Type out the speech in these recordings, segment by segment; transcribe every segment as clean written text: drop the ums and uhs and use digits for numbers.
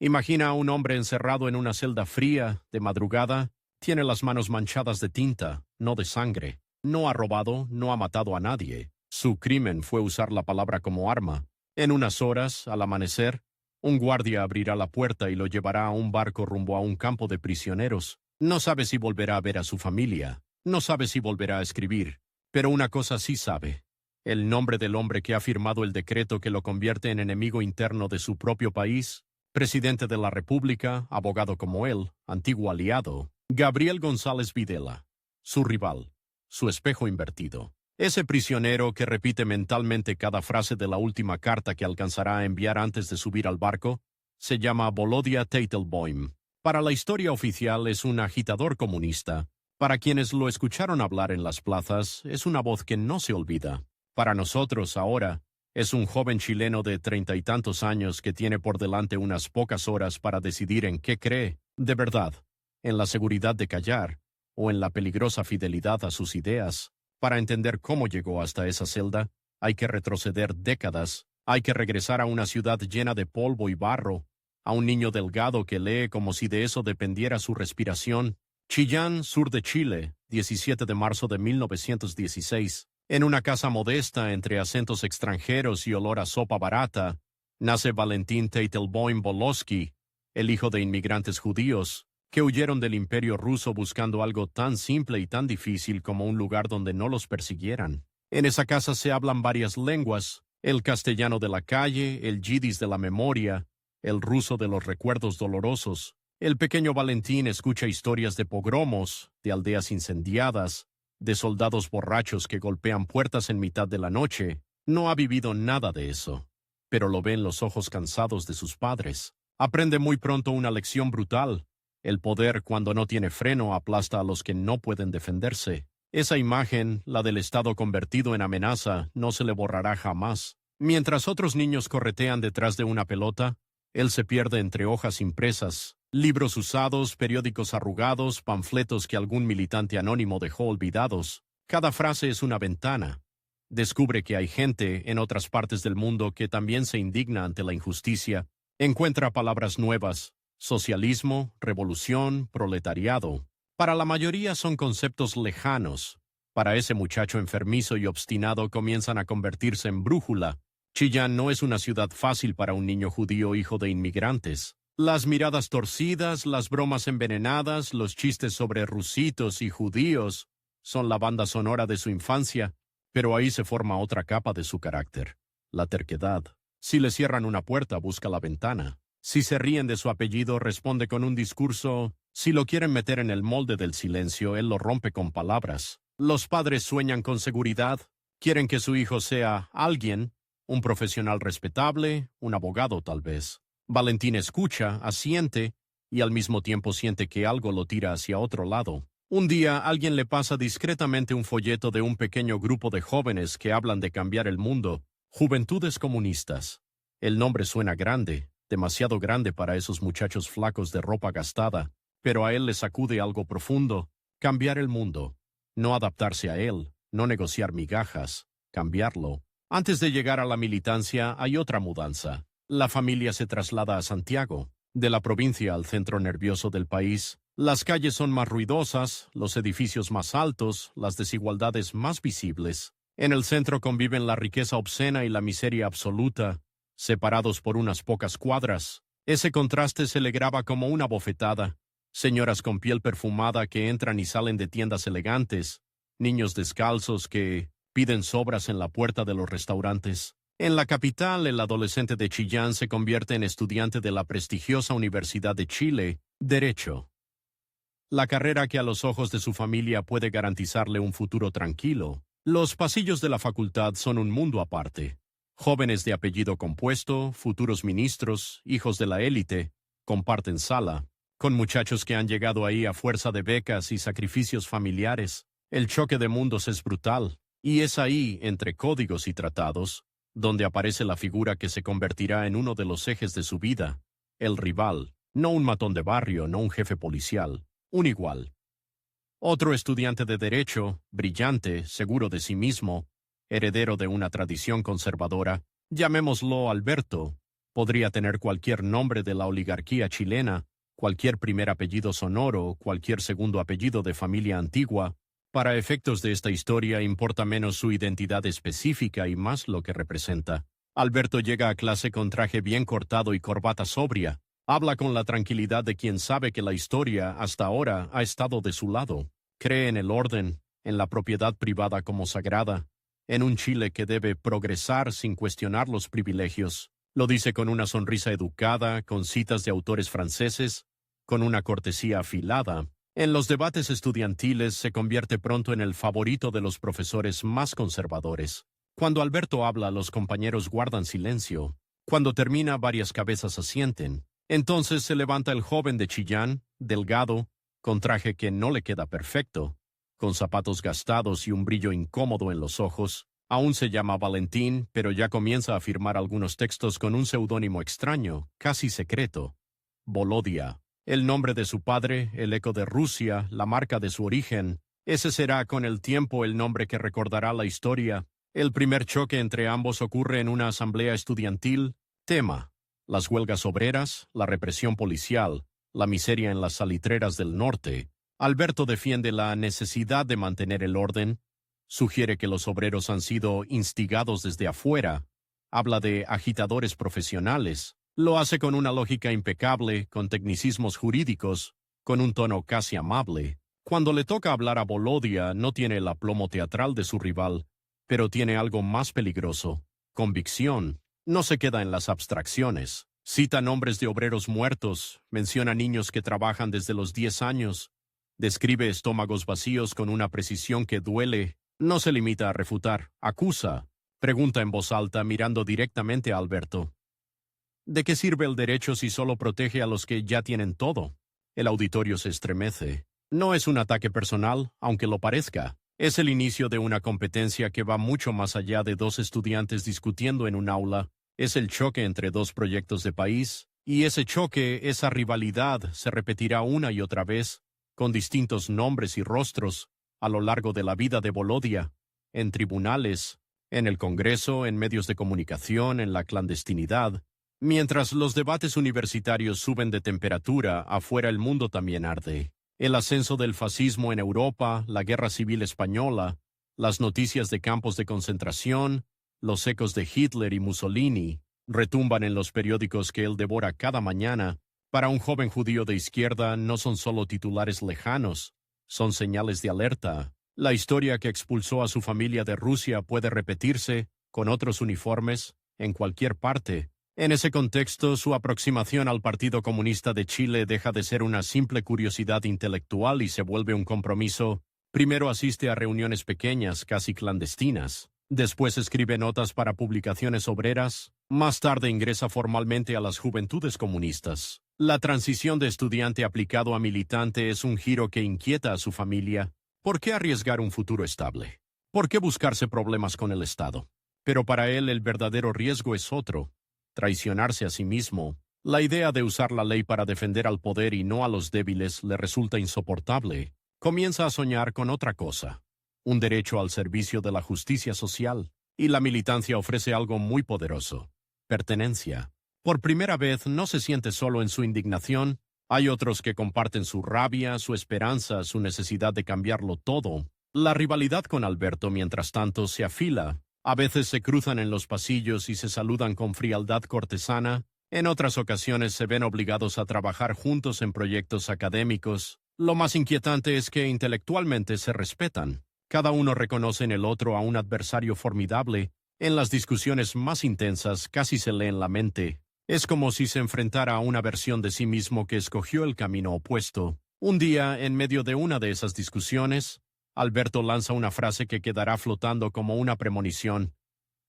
Imagina a un hombre encerrado en una celda fría, de madrugada, tiene las manos manchadas de tinta, no de sangre. No ha robado, no ha matado a nadie. Su crimen fue usar la palabra como arma. En unas horas, al amanecer, un guardia abrirá la puerta y lo llevará a un barco rumbo a un campo de prisioneros. No sabe si volverá a ver a su familia, no sabe si volverá a escribir, pero una cosa sí sabe: el nombre del hombre que ha firmado el decreto que lo convierte en enemigo interno de su propio país, presidente de la República, abogado como él, antiguo aliado, Gabriel González Videla, su rival, su espejo invertido. Ese prisionero que repite mentalmente cada frase de la última carta que alcanzará a enviar antes de subir al barco, se llama Volodya Teitelbaum. Para la historia oficial es un agitador comunista. Para quienes lo escucharon hablar en las plazas, es una voz que no se olvida. Para nosotros ahora, es un joven chileno de 30 y tantos años que tiene por delante unas pocas horas para decidir en qué cree, de verdad, en la seguridad de callar, o en la peligrosa fidelidad a sus ideas. Para entender cómo llegó hasta esa celda, hay que retroceder décadas, hay que regresar a una ciudad llena de polvo y barro, a un niño delgado que lee como si de eso dependiera su respiración. Chillán, sur de Chile, 17 de marzo de 1916. En una casa modesta entre acentos extranjeros y olor a sopa barata, nace Valentín Teitelbaum Volosky, el hijo de inmigrantes judíos, que huyeron del Imperio ruso buscando algo tan simple y tan difícil como un lugar donde no los persiguieran. En esa casa se hablan varias lenguas: el castellano de la calle, el yidis de la memoria, el ruso de los recuerdos dolorosos. El pequeño Valentín escucha historias de pogromos, de aldeas incendiadas, de soldados borrachos que golpean puertas en mitad de la noche. No ha vivido nada de eso, pero lo ve en los ojos cansados de sus padres. Aprende muy pronto una lección brutal: el poder, cuando no tiene freno, aplasta a los que no pueden defenderse. Esa imagen, la del Estado convertido en amenaza, no se le borrará jamás. Mientras otros niños corretean detrás de una pelota, él se pierde entre hojas impresas, libros usados, periódicos arrugados, panfletos que algún militante anónimo dejó olvidados. Cada frase es una ventana. Descubre que hay gente en otras partes del mundo que también se indigna ante la injusticia. Encuentra palabras nuevas: socialismo, revolución, proletariado. Para la mayoría son conceptos lejanos. Para ese muchacho enfermizo y obstinado comienzan a convertirse en brújula. Chillán no es una ciudad fácil para un niño judío hijo de inmigrantes. Las miradas torcidas, las bromas envenenadas, los chistes sobre rusitos y judíos son la banda sonora de su infancia, pero ahí se forma otra capa de su carácter: la terquedad. Si le cierran una puerta, busca la ventana. Si se ríen de su apellido, responde con un discurso. Si lo quieren meter en el molde del silencio, él lo rompe con palabras. Los padres sueñan con seguridad. Quieren que su hijo sea alguien, un profesional respetable, un abogado tal vez. Valentín escucha, asiente, y al mismo tiempo siente que algo lo tira hacia otro lado. Un día alguien le pasa discretamente un folleto de un pequeño grupo de jóvenes que hablan de cambiar el mundo: Juventudes Comunistas. El nombre suena grande, demasiado grande para esos muchachos flacos de ropa gastada, pero a él le sacude algo profundo: cambiar el mundo. No adaptarse a él, no negociar migajas, cambiarlo. Antes de llegar a la militancia hay otra mudanza. La familia se traslada a Santiago, de la provincia al centro nervioso del país. Las calles son más ruidosas, los edificios más altos, las desigualdades más visibles. En el centro conviven la riqueza obscena y la miseria absoluta, separados por unas pocas cuadras. Ese contraste se le graba como una bofetada. Señoras con piel perfumada que entran y salen de tiendas elegantes, niños descalzos que piden sobras en la puerta de los restaurantes. En la capital, el adolescente de Chillán se convierte en estudiante de la prestigiosa Universidad de Chile, Derecho. La carrera que a los ojos de su familia puede garantizarle un futuro tranquilo. Los pasillos de la facultad son un mundo aparte. Jóvenes de apellido compuesto, futuros ministros, hijos de la élite, comparten sala, con muchachos que han llegado ahí a fuerza de becas y sacrificios familiares. El choque de mundos es brutal, y es ahí, entre códigos y tratados, donde aparece la figura que se convertirá en uno de los ejes de su vida: el rival. No un matón de barrio, no un jefe policial, un igual. Otro estudiante de Derecho, brillante, seguro de sí mismo, heredero de una tradición conservadora, llamémoslo Alberto, Podría tener cualquier nombre de la oligarquía chilena, cualquier primer apellido sonoro, cualquier segundo apellido de familia antigua. Para efectos de esta historia importa menos su identidad específica y más lo que representa. Alberto llega a clase con traje bien cortado y corbata sobria. Habla con la tranquilidad de quien sabe que la historia, hasta ahora, ha estado de su lado. Cree en el orden, en la propiedad privada como sagrada, en un Chile que debe progresar sin cuestionar los privilegios. Lo dice con una sonrisa educada, con citas de autores franceses, con una cortesía afilada. En los debates estudiantiles se convierte pronto en el favorito de los profesores más conservadores. Cuando Alberto habla, los compañeros guardan silencio. Cuando termina, varias cabezas asienten. Entonces se levanta el joven de Chillán, delgado, con traje que no le queda perfecto, con zapatos gastados y un brillo incómodo en los ojos. Aún se llama Valentín, pero ya comienza a firmar algunos textos con un seudónimo extraño, casi secreto. Volodia. El nombre de su padre, el eco de Rusia, la marca de su origen. Ese será con el tiempo el nombre que recordará la historia. El primer choque entre ambos ocurre en una asamblea estudiantil. Tema: las huelgas obreras, la represión policial, la miseria en las salitreras del norte. Alberto defiende la necesidad de mantener el orden. Sugiere que los obreros han sido instigados desde afuera. Habla de agitadores profesionales. Lo hace con una lógica impecable, con tecnicismos jurídicos, con un tono casi amable. Cuando le toca hablar a Volodia, no tiene el aplomo teatral de su rival, pero tiene algo más peligroso: convicción. No se queda en las abstracciones. Cita nombres de obreros muertos, menciona niños que trabajan desde los 10 años, describe estómagos vacíos con una precisión que duele. No se limita a refutar, acusa. Pregunta en voz alta, mirando directamente a Alberto: ¿de qué sirve el derecho si solo protege a los que ya tienen todo? El auditorio se estremece. No es un ataque personal, aunque lo parezca. Es el inicio de una competencia que va mucho más allá de dos estudiantes discutiendo en un aula. Es el choque entre dos proyectos de país, y ese choque, esa rivalidad, se repetirá una y otra vez, con distintos nombres y rostros, a lo largo de la vida de Volodia, en tribunales, en el Congreso, en medios de comunicación, en la clandestinidad. Mientras los debates universitarios suben de temperatura, afuera el mundo también arde. El ascenso del fascismo en Europa, la Guerra Civil Española, las noticias de campos de concentración, los ecos de Hitler y Mussolini, retumban en los periódicos que él devora cada mañana. Para un joven judío de izquierda no son solo titulares lejanos, son señales de alerta. La historia que expulsó a su familia de Rusia puede repetirse, con otros uniformes, en cualquier parte. En ese contexto, su aproximación al Partido Comunista de Chile deja de ser una simple curiosidad intelectual y se vuelve un compromiso. Primero asiste a reuniones pequeñas, casi clandestinas. Después escribe notas para publicaciones obreras. Más tarde ingresa formalmente a las Juventudes Comunistas. La transición de estudiante aplicado a militante es un giro que inquieta a su familia. ¿Por qué arriesgar un futuro estable? ¿Por qué buscarse problemas con el Estado? Pero para él el verdadero riesgo es otro: traicionarse a sí mismo. La idea de usar la ley para defender al poder y no a los débiles le resulta insoportable. Comienza a soñar con otra cosa: un derecho al servicio de la justicia social. Y la militancia ofrece algo muy poderoso: pertenencia. Por primera vez no se siente solo en su indignación. Hay otros que comparten su rabia, su esperanza, su necesidad de cambiarlo todo. La rivalidad con Alberto, mientras tanto, se afila. A veces se cruzan en los pasillos y se saludan con frialdad cortesana. En otras ocasiones se ven obligados a trabajar juntos en proyectos académicos. Lo más inquietante es que intelectualmente se respetan. Cada uno reconoce en el otro a un adversario formidable. En las discusiones más intensas casi se leen la mente. Es como si se enfrentara a una versión de sí mismo que escogió el camino opuesto. Un día, en medio de una de esas discusiones, Alberto lanza una frase que quedará flotando como una premonición: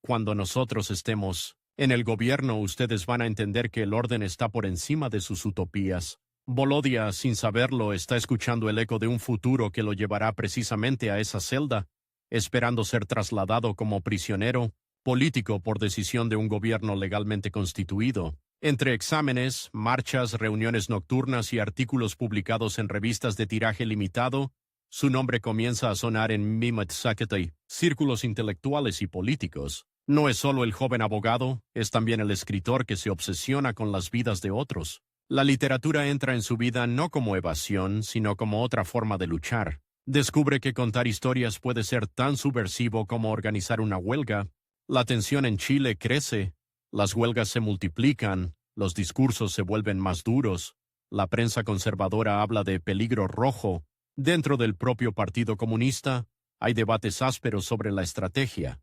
cuando nosotros estemos en el gobierno, ustedes van a entender que el orden está por encima de sus utopías. Volodia, sin saberlo, está escuchando el eco de un futuro que lo llevará precisamente a esa celda, esperando ser trasladado como prisionero político por decisión de un gobierno legalmente constituido. Entre exámenes, marchas, reuniones nocturnas y artículos publicados en revistas de tiraje limitado, su nombre comienza a sonar en Mimet Saketay, círculos intelectuales y políticos. No es solo el joven abogado, es también el escritor que se obsesiona con las vidas de otros. La literatura entra en su vida no como evasión, sino como otra forma de luchar. Descubre que contar historias puede ser tan subversivo como organizar una huelga. La tensión en Chile crece, las huelgas se multiplican, los discursos se vuelven más duros, la prensa conservadora habla de peligro rojo. Dentro del propio Partido Comunista hay debates ásperos sobre la estrategia: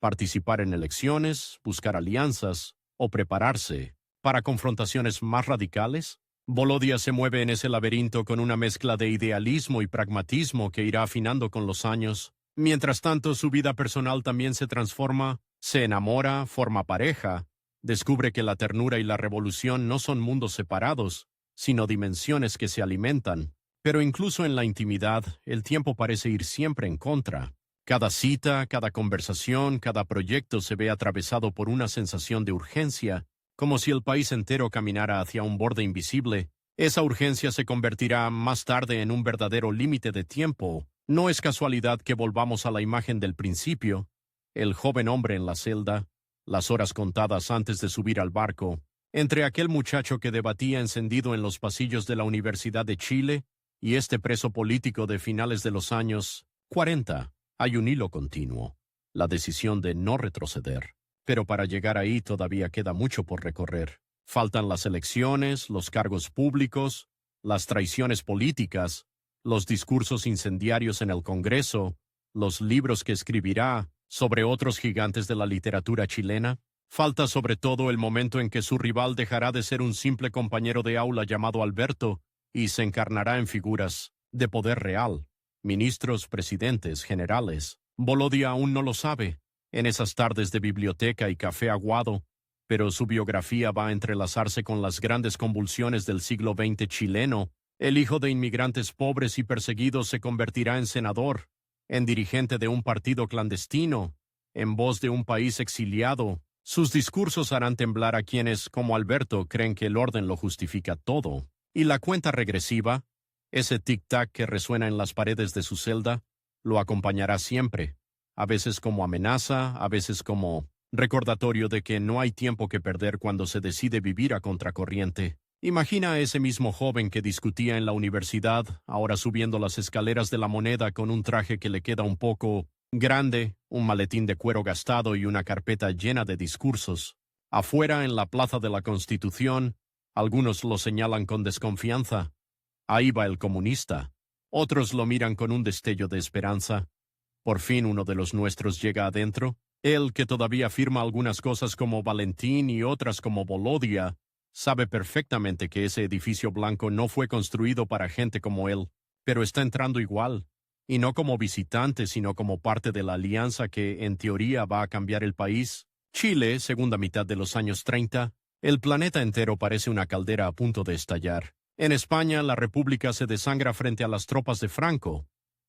participar en elecciones, buscar alianzas o prepararse para confrontaciones más radicales. Volodya se mueve en ese laberinto con una mezcla de idealismo y pragmatismo que irá afinando con los años. Mientras tanto, su vida personal también se transforma, se enamora, forma pareja, descubre que la ternura y la revolución no son mundos separados, sino dimensiones que se alimentan. Pero incluso en la intimidad, el tiempo parece ir siempre en contra. Cada cita, cada conversación, cada proyecto se ve atravesado por una sensación de urgencia, como si el país entero caminara hacia un borde invisible. Esa urgencia se convertirá más tarde en un verdadero límite de tiempo. No es casualidad que volvamos a la imagen del principio: el joven hombre en la celda, las horas contadas antes de subir al barco, entre aquel muchacho que debatía encendido en los pasillos de la Universidad de Chile y este preso político de finales de los años 40. Hay un hilo continuo: la decisión de no retroceder. Pero para llegar ahí todavía queda mucho por recorrer. Faltan las elecciones, los cargos públicos, las traiciones políticas, los discursos incendiarios en el Congreso, los libros que escribirá sobre otros gigantes de la literatura chilena. Falta sobre todo el momento en que su rival dejará de ser un simple compañero de aula llamado Alberto y se encarnará en figuras de poder real: ministros, presidentes, generales. Volodya aún no lo sabe, en esas tardes de biblioteca y café aguado, pero su biografía va a entrelazarse con las grandes convulsiones del siglo XX chileno. El hijo de inmigrantes pobres y perseguidos se convertirá en senador, en dirigente de un partido clandestino, en voz de un país exiliado. Sus discursos harán temblar a quienes, como Alberto, creen que el orden lo justifica todo. Y la cuenta regresiva, ese tic-tac que resuena en las paredes de su celda, lo acompañará siempre, a veces como amenaza, a veces como recordatorio de que no hay tiempo que perder cuando se decide vivir a contracorriente. Imagina a ese mismo joven que discutía en la universidad, ahora subiendo las escaleras de la Moneda con un traje que le queda un poco grande, un maletín de cuero gastado y una carpeta llena de discursos. Afuera, en la Plaza de la Constitución, algunos lo señalan con desconfianza: ahí va el comunista. Otros lo miran con un destello de esperanza: por fin uno de los nuestros llega adentro. Él, que todavía afirma algunas cosas como Valentín y otras como Volodya, sabe perfectamente que ese edificio blanco no fue construido para gente como él, pero está entrando igual, y no como visitante, sino como parte de la alianza que, en teoría, va a cambiar el país. Chile, segunda mitad de los años 30, el planeta entero parece una caldera a punto de estallar. En España, la República se desangra frente a las tropas de Franco.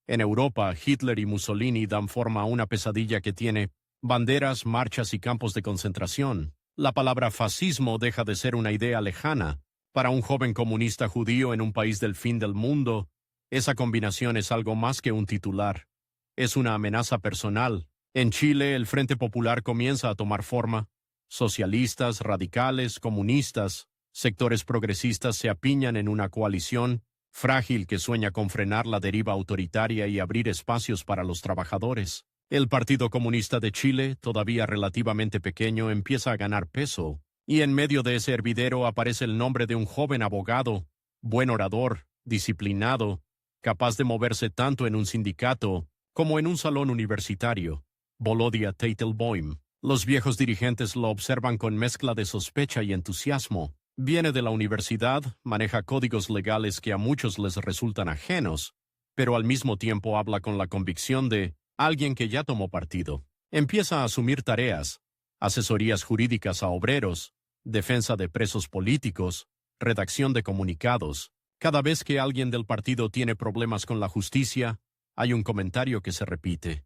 En Europa, Hitler y Mussolini dan forma a una pesadilla que tiene banderas, marchas y campos de concentración. La palabra fascismo deja de ser una idea lejana. Para un joven comunista judío en un país del fin del mundo, esa combinación es algo más que un titular. Es una amenaza personal. En Chile, el Frente Popular comienza a tomar forma. Socialistas, radicales, comunistas, sectores progresistas se apiñan en una coalición frágil que sueña con frenar la deriva autoritaria y abrir espacios para los trabajadores. El Partido Comunista de Chile, todavía relativamente pequeño, empieza a ganar peso, y en medio de ese hervidero aparece el nombre de un joven abogado, buen orador, disciplinado, capaz de moverse tanto en un sindicato como en un salón universitario: Volodya Teitelbaum. Los viejos dirigentes lo observan con mezcla de sospecha y entusiasmo. Viene de la universidad, maneja códigos legales que a muchos les resultan ajenos, pero al mismo tiempo habla con la convicción de alguien que ya tomó partido. Empieza a asumir tareas: asesorías jurídicas a obreros, defensa de presos políticos, redacción de comunicados. Cada vez que alguien del partido tiene problemas con la justicia, hay un comentario que se repite: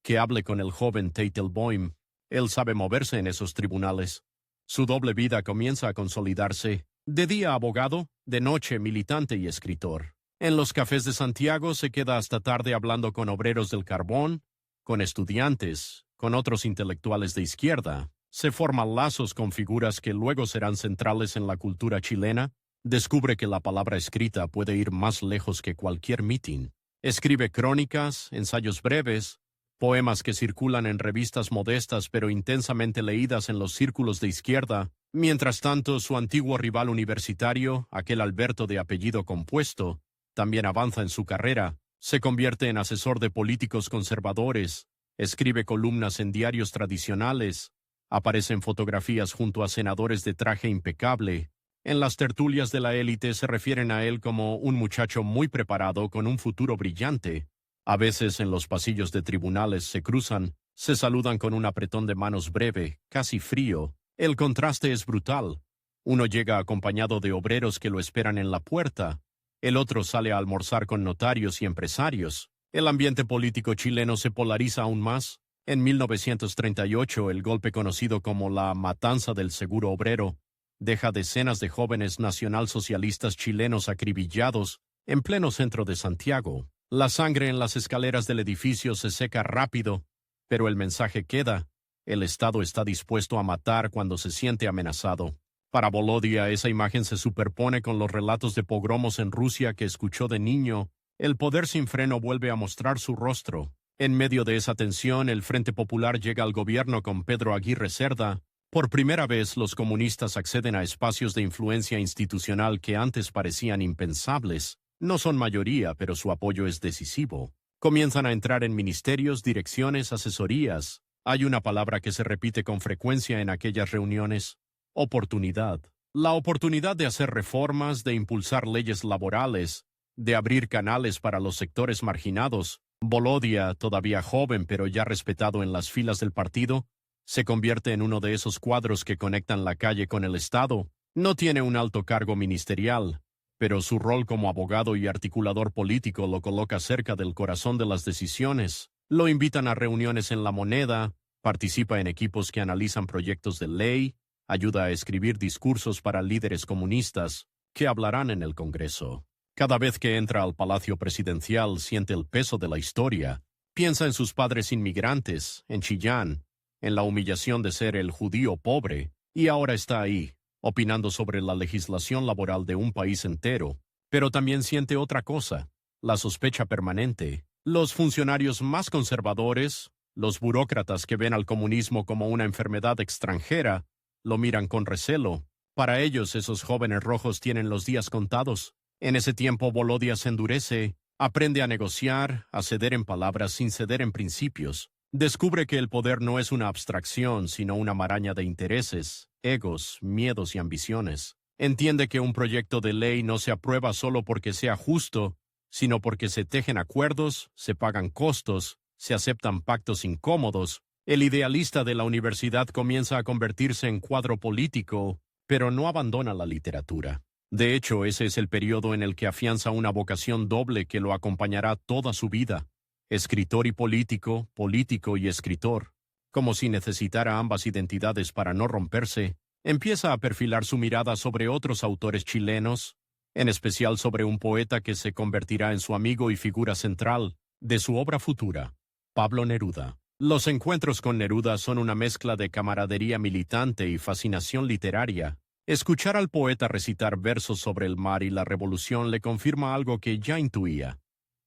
que hable con el joven Teitelbaum. Él sabe moverse en esos tribunales. Su doble vida comienza a consolidarse: de día abogado, de noche militante y escritor. En los cafés de Santiago se queda hasta tarde hablando con obreros del carbón, con estudiantes, con otros intelectuales de izquierda, se forman lazos con figuras que luego serán centrales en la cultura chilena, descubre que la palabra escrita puede ir más lejos que cualquier mitin. Escribe crónicas, ensayos breves, poemas que circulan en revistas modestas pero intensamente leídas en los círculos de izquierda. Mientras tanto, su antiguo rival universitario, aquel Alberto de apellido compuesto, también avanza en su carrera, se convierte en asesor de políticos conservadores, escribe columnas en diarios tradicionales, aparece en fotografías junto a senadores de traje impecable. En las tertulias de la élite se refieren a él como un muchacho muy preparado con un futuro brillante. A veces en los pasillos de tribunales se cruzan, se saludan con un apretón de manos breve, casi frío. El contraste es brutal. Uno llega acompañado de obreros que lo esperan en la puerta. El otro sale a almorzar con notarios y empresarios. El ambiente político chileno se polariza aún más. En 1938, el golpe conocido como la Matanza del Seguro Obrero deja decenas de jóvenes nacionalsocialistas chilenos acribillados en pleno centro de Santiago. La sangre en las escaleras del edificio se seca rápido, pero el mensaje queda. El Estado está dispuesto a matar cuando se siente amenazado. Para Volodya, esa imagen se superpone con los relatos de pogromos en Rusia que escuchó de niño. El poder sin freno vuelve a mostrar su rostro. En medio de esa tensión, el Frente Popular llega al gobierno con Pedro Aguirre Cerda. Por primera vez, los comunistas acceden a espacios de influencia institucional que antes parecían impensables. No son mayoría, pero su apoyo es decisivo. Comienzan a entrar en ministerios, direcciones, asesorías. Hay una palabra que se repite con frecuencia en aquellas reuniones: oportunidad. La oportunidad de hacer reformas, de impulsar leyes laborales, de abrir canales para los sectores marginados. Volodya, todavía joven pero ya respetado en las filas del partido, se convierte en uno de esos cuadros que conectan la calle con el Estado. No tiene un alto cargo ministerial, pero su rol como abogado y articulador político lo coloca cerca del corazón de las decisiones. Lo invitan a reuniones en La Moneda, participa en equipos que analizan proyectos de ley, ayuda a escribir discursos para líderes comunistas que hablarán en el Congreso. Cada vez que entra al Palacio Presidencial siente el peso de la historia. Piensa en sus padres inmigrantes, en Chillán, en la humillación de ser el judío pobre, y ahora está ahí, opinando sobre la legislación laboral de un país entero. Pero también siente otra cosa: la sospecha permanente. Los funcionarios más conservadores, los burócratas que ven al comunismo como una enfermedad extranjera, lo miran con recelo. Para ellos, esos jóvenes rojos tienen los días contados. En ese tiempo, Volodya se endurece, aprende a negociar, a ceder en palabras sin ceder en principios. Descubre que el poder no es una abstracción, sino una maraña de intereses, egos, miedos y ambiciones. Entiende que un proyecto de ley no se aprueba solo porque sea justo, sino porque se tejen acuerdos, se pagan costos, se aceptan pactos incómodos. El idealista de la universidad comienza a convertirse en cuadro político, pero no abandona la literatura. De hecho, ese es el periodo en el que afianza una vocación doble que lo acompañará toda su vida: escritor y político, político y escritor. Como si necesitara ambas identidades para no romperse, empieza a perfilar su mirada sobre otros autores chilenos, en especial sobre un poeta que se convertirá en su amigo y figura central de su obra futura, Pablo Neruda. Los encuentros con Neruda son una mezcla de camaradería militante y fascinación literaria. Escuchar al poeta recitar versos sobre el mar y la revolución le confirma algo que ya intuía.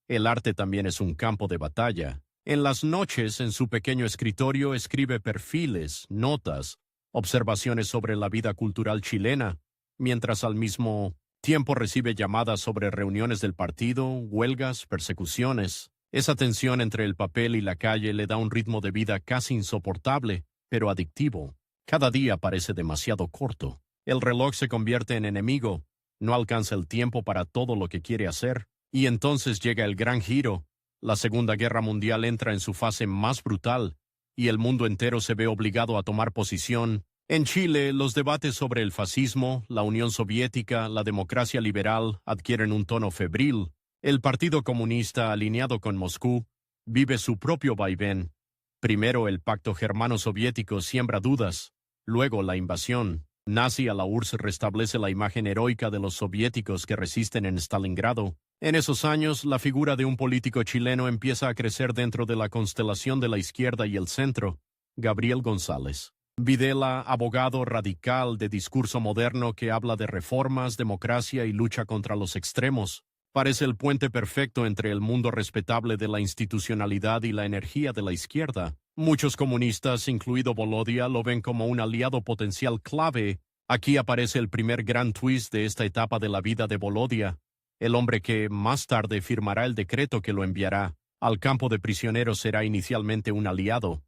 El arte también es un campo de batalla. En las noches, en su pequeño escritorio, escribe perfiles, notas, observaciones sobre la vida cultural chilena, mientras al mismo tiempo recibe llamadas sobre reuniones del partido, huelgas, persecuciones. Esa tensión entre el papel y la calle le da un ritmo de vida casi insoportable, pero adictivo. Cada día parece demasiado corto. El reloj se convierte en enemigo, no alcanza el tiempo para todo lo que quiere hacer. Y entonces llega el gran giro. La Segunda Guerra Mundial entra en su fase más brutal, y el mundo entero se ve obligado a tomar posición. En Chile, los debates sobre el fascismo, la Unión Soviética, la democracia liberal adquieren un tono febril. El Partido Comunista, alineado con Moscú, vive su propio vaivén. Primero el pacto germano-soviético siembra dudas, luego la invasión nazi a la URSS restablece la imagen heroica de los soviéticos que resisten en Stalingrado. En esos años, la figura de un político chileno empieza a crecer dentro de la constelación de la izquierda y el centro. Gabriel González. Videla, abogado radical de discurso moderno que habla de reformas, democracia y lucha contra los extremos. Parece el puente perfecto entre el mundo respetable de la institucionalidad y la energía de la izquierda. Muchos comunistas, incluido Volodya, lo ven como un aliado potencial clave. Aquí aparece el primer gran twist de esta etapa de la vida de Volodya, el hombre que más tarde firmará el decreto que lo enviará al campo de prisioneros. Será inicialmente un aliado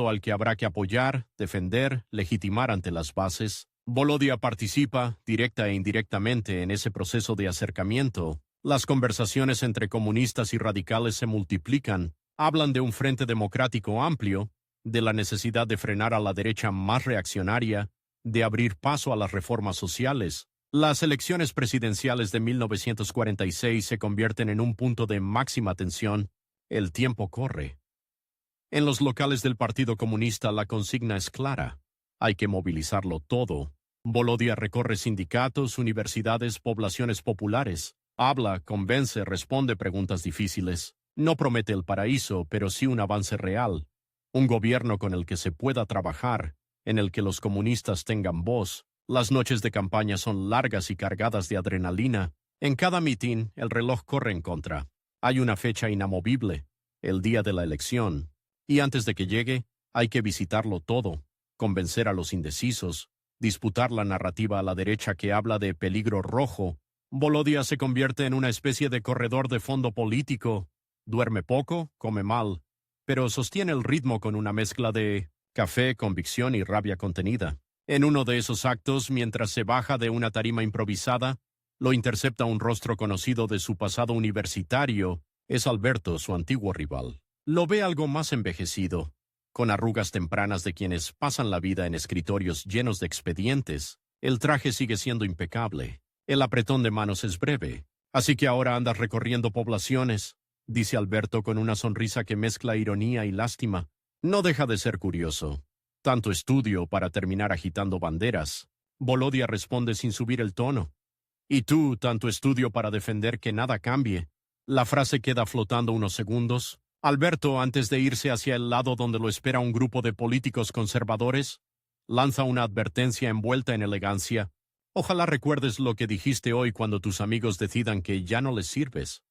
al que habrá que apoyar, defender, legitimar ante las bases. Volodya participa, directa e indirectamente, en ese proceso de acercamiento. Las conversaciones entre comunistas y radicales se multiplican, hablan de un frente democrático amplio, de la necesidad de frenar a la derecha más reaccionaria, de abrir paso a las reformas sociales. Las elecciones presidenciales de 1946 se convierten en un punto de máxima tensión. El tiempo corre. En los locales del Partido Comunista la consigna es clara. Hay que movilizarlo todo. Volodya recorre sindicatos, universidades, poblaciones populares. Habla, convence, responde preguntas difíciles. No promete el paraíso, pero sí un avance real. Un gobierno con el que se pueda trabajar, en el que los comunistas tengan voz. Las noches de campaña son largas y cargadas de adrenalina. En cada mitin, el reloj corre en contra. Hay una fecha inamovible, el día de la elección. Y antes de que llegue, hay que visitarlo todo, convencer a los indecisos, disputar la narrativa a la derecha que habla de peligro rojo. Volodya se convierte en una especie de corredor de fondo político. Duerme poco, come mal, pero sostiene el ritmo con una mezcla de café, convicción y rabia contenida. En uno de esos actos, mientras se baja de una tarima improvisada, lo intercepta un rostro conocido de su pasado universitario. Es Alberto, su antiguo rival. Lo ve algo más envejecido, con arrugas tempranas de quienes pasan la vida en escritorios llenos de expedientes. El traje sigue siendo impecable. El apretón de manos es breve. Así que ahora andas recorriendo poblaciones, dice Alberto con una sonrisa que mezcla ironía y lástima. No deja de ser curioso. Tanto estudio para terminar agitando banderas. Volodya responde sin subir el tono. Y tú, tanto estudio para defender que nada cambie. La frase queda flotando unos segundos. Alberto, antes de irse hacia el lado donde lo espera un grupo de políticos conservadores, lanza una advertencia envuelta en elegancia. Ojalá recuerdes lo que dijiste hoy cuando tus amigos decidan que ya no les sirves.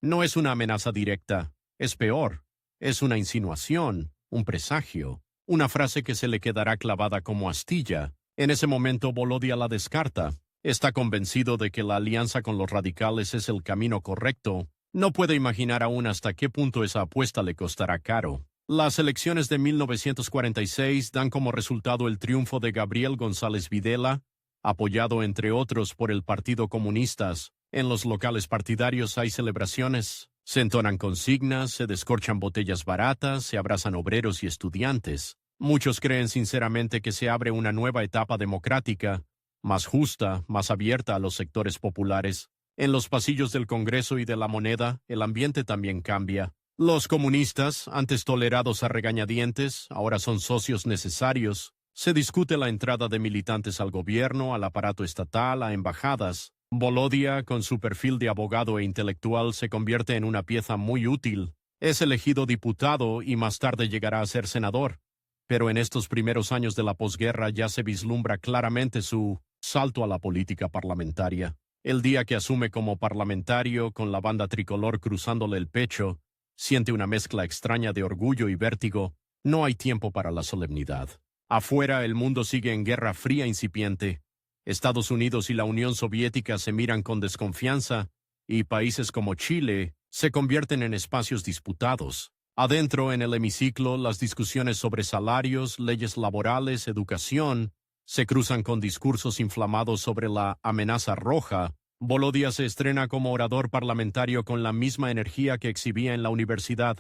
No es una amenaza directa, es peor. Es una insinuación, un presagio, una frase que se le quedará clavada como astilla. En ese momento Volodya la descarta. Está convencido de que la alianza con los radicales es el camino correcto. No puede imaginar aún hasta qué punto esa apuesta le costará caro. Las elecciones de 1946 dan como resultado el triunfo de Gabriel González Videla, apoyado entre otros por el Partido Comunista. En los locales partidarios hay celebraciones. Se entonan consignas, se descorchan botellas baratas, se abrazan obreros y estudiantes. Muchos creen sinceramente que se abre una nueva etapa democrática, más justa, más abierta a los sectores populares. En los pasillos del Congreso y de la Moneda, el ambiente también cambia. Los comunistas, antes tolerados a regañadientes, ahora son socios necesarios. Se discute la entrada de militantes al gobierno, al aparato estatal, a embajadas. Volodya, con su perfil de abogado e intelectual, se convierte en una pieza muy útil. Es elegido diputado y más tarde llegará a ser senador. Pero en estos primeros años de la posguerra ya se vislumbra claramente su salto a la política parlamentaria. El día que asume como parlamentario, con la banda tricolor cruzándole el pecho, siente una mezcla extraña de orgullo y vértigo. No hay tiempo para la solemnidad. Afuera, el mundo sigue en guerra fría incipiente. Estados Unidos y la Unión Soviética se miran con desconfianza, y países como Chile se convierten en espacios disputados. Adentro, en el hemiciclo, las discusiones sobre salarios, leyes laborales, educación, se cruzan con discursos inflamados sobre la amenaza roja. Volodya se estrena como orador parlamentario con la misma energía que exhibía en la universidad,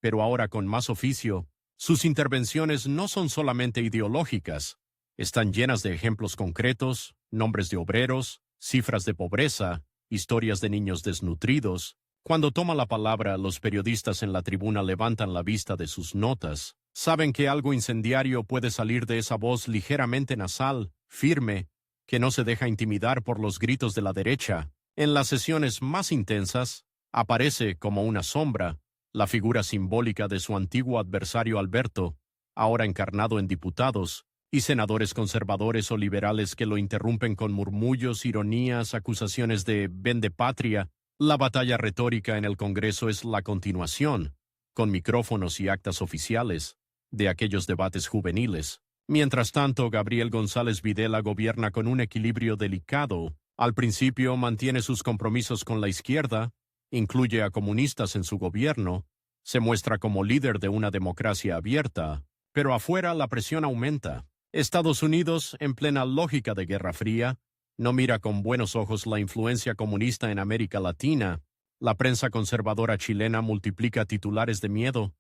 pero ahora con más oficio. Sus intervenciones no son solamente ideológicas, están llenas de ejemplos concretos, nombres de obreros, cifras de pobreza, historias de niños desnutridos. Cuando toma la palabra, los periodistas en la tribuna levantan la vista de sus notas. Saben que algo incendiario puede salir de esa voz ligeramente nasal, firme, que no se deja intimidar por los gritos de la derecha. En las sesiones más intensas, aparece como una sombra la figura simbólica de su antiguo adversario Alberto, ahora encarnado en diputados, y senadores conservadores o liberales que lo interrumpen con murmullos, ironías, acusaciones de vendepatria. La batalla retórica en el Congreso es la continuación, con micrófonos y actas oficiales, de aquellos debates juveniles. Mientras tanto, Gabriel González Videla gobierna con un equilibrio delicado. Al principio mantiene sus compromisos con la izquierda, incluye a comunistas en su gobierno, se muestra como líder de una democracia abierta, pero afuera la presión aumenta. Estados Unidos, en plena lógica de Guerra Fría, no mira con buenos ojos la influencia comunista en América Latina. La prensa conservadora chilena multiplica titulares de miedo.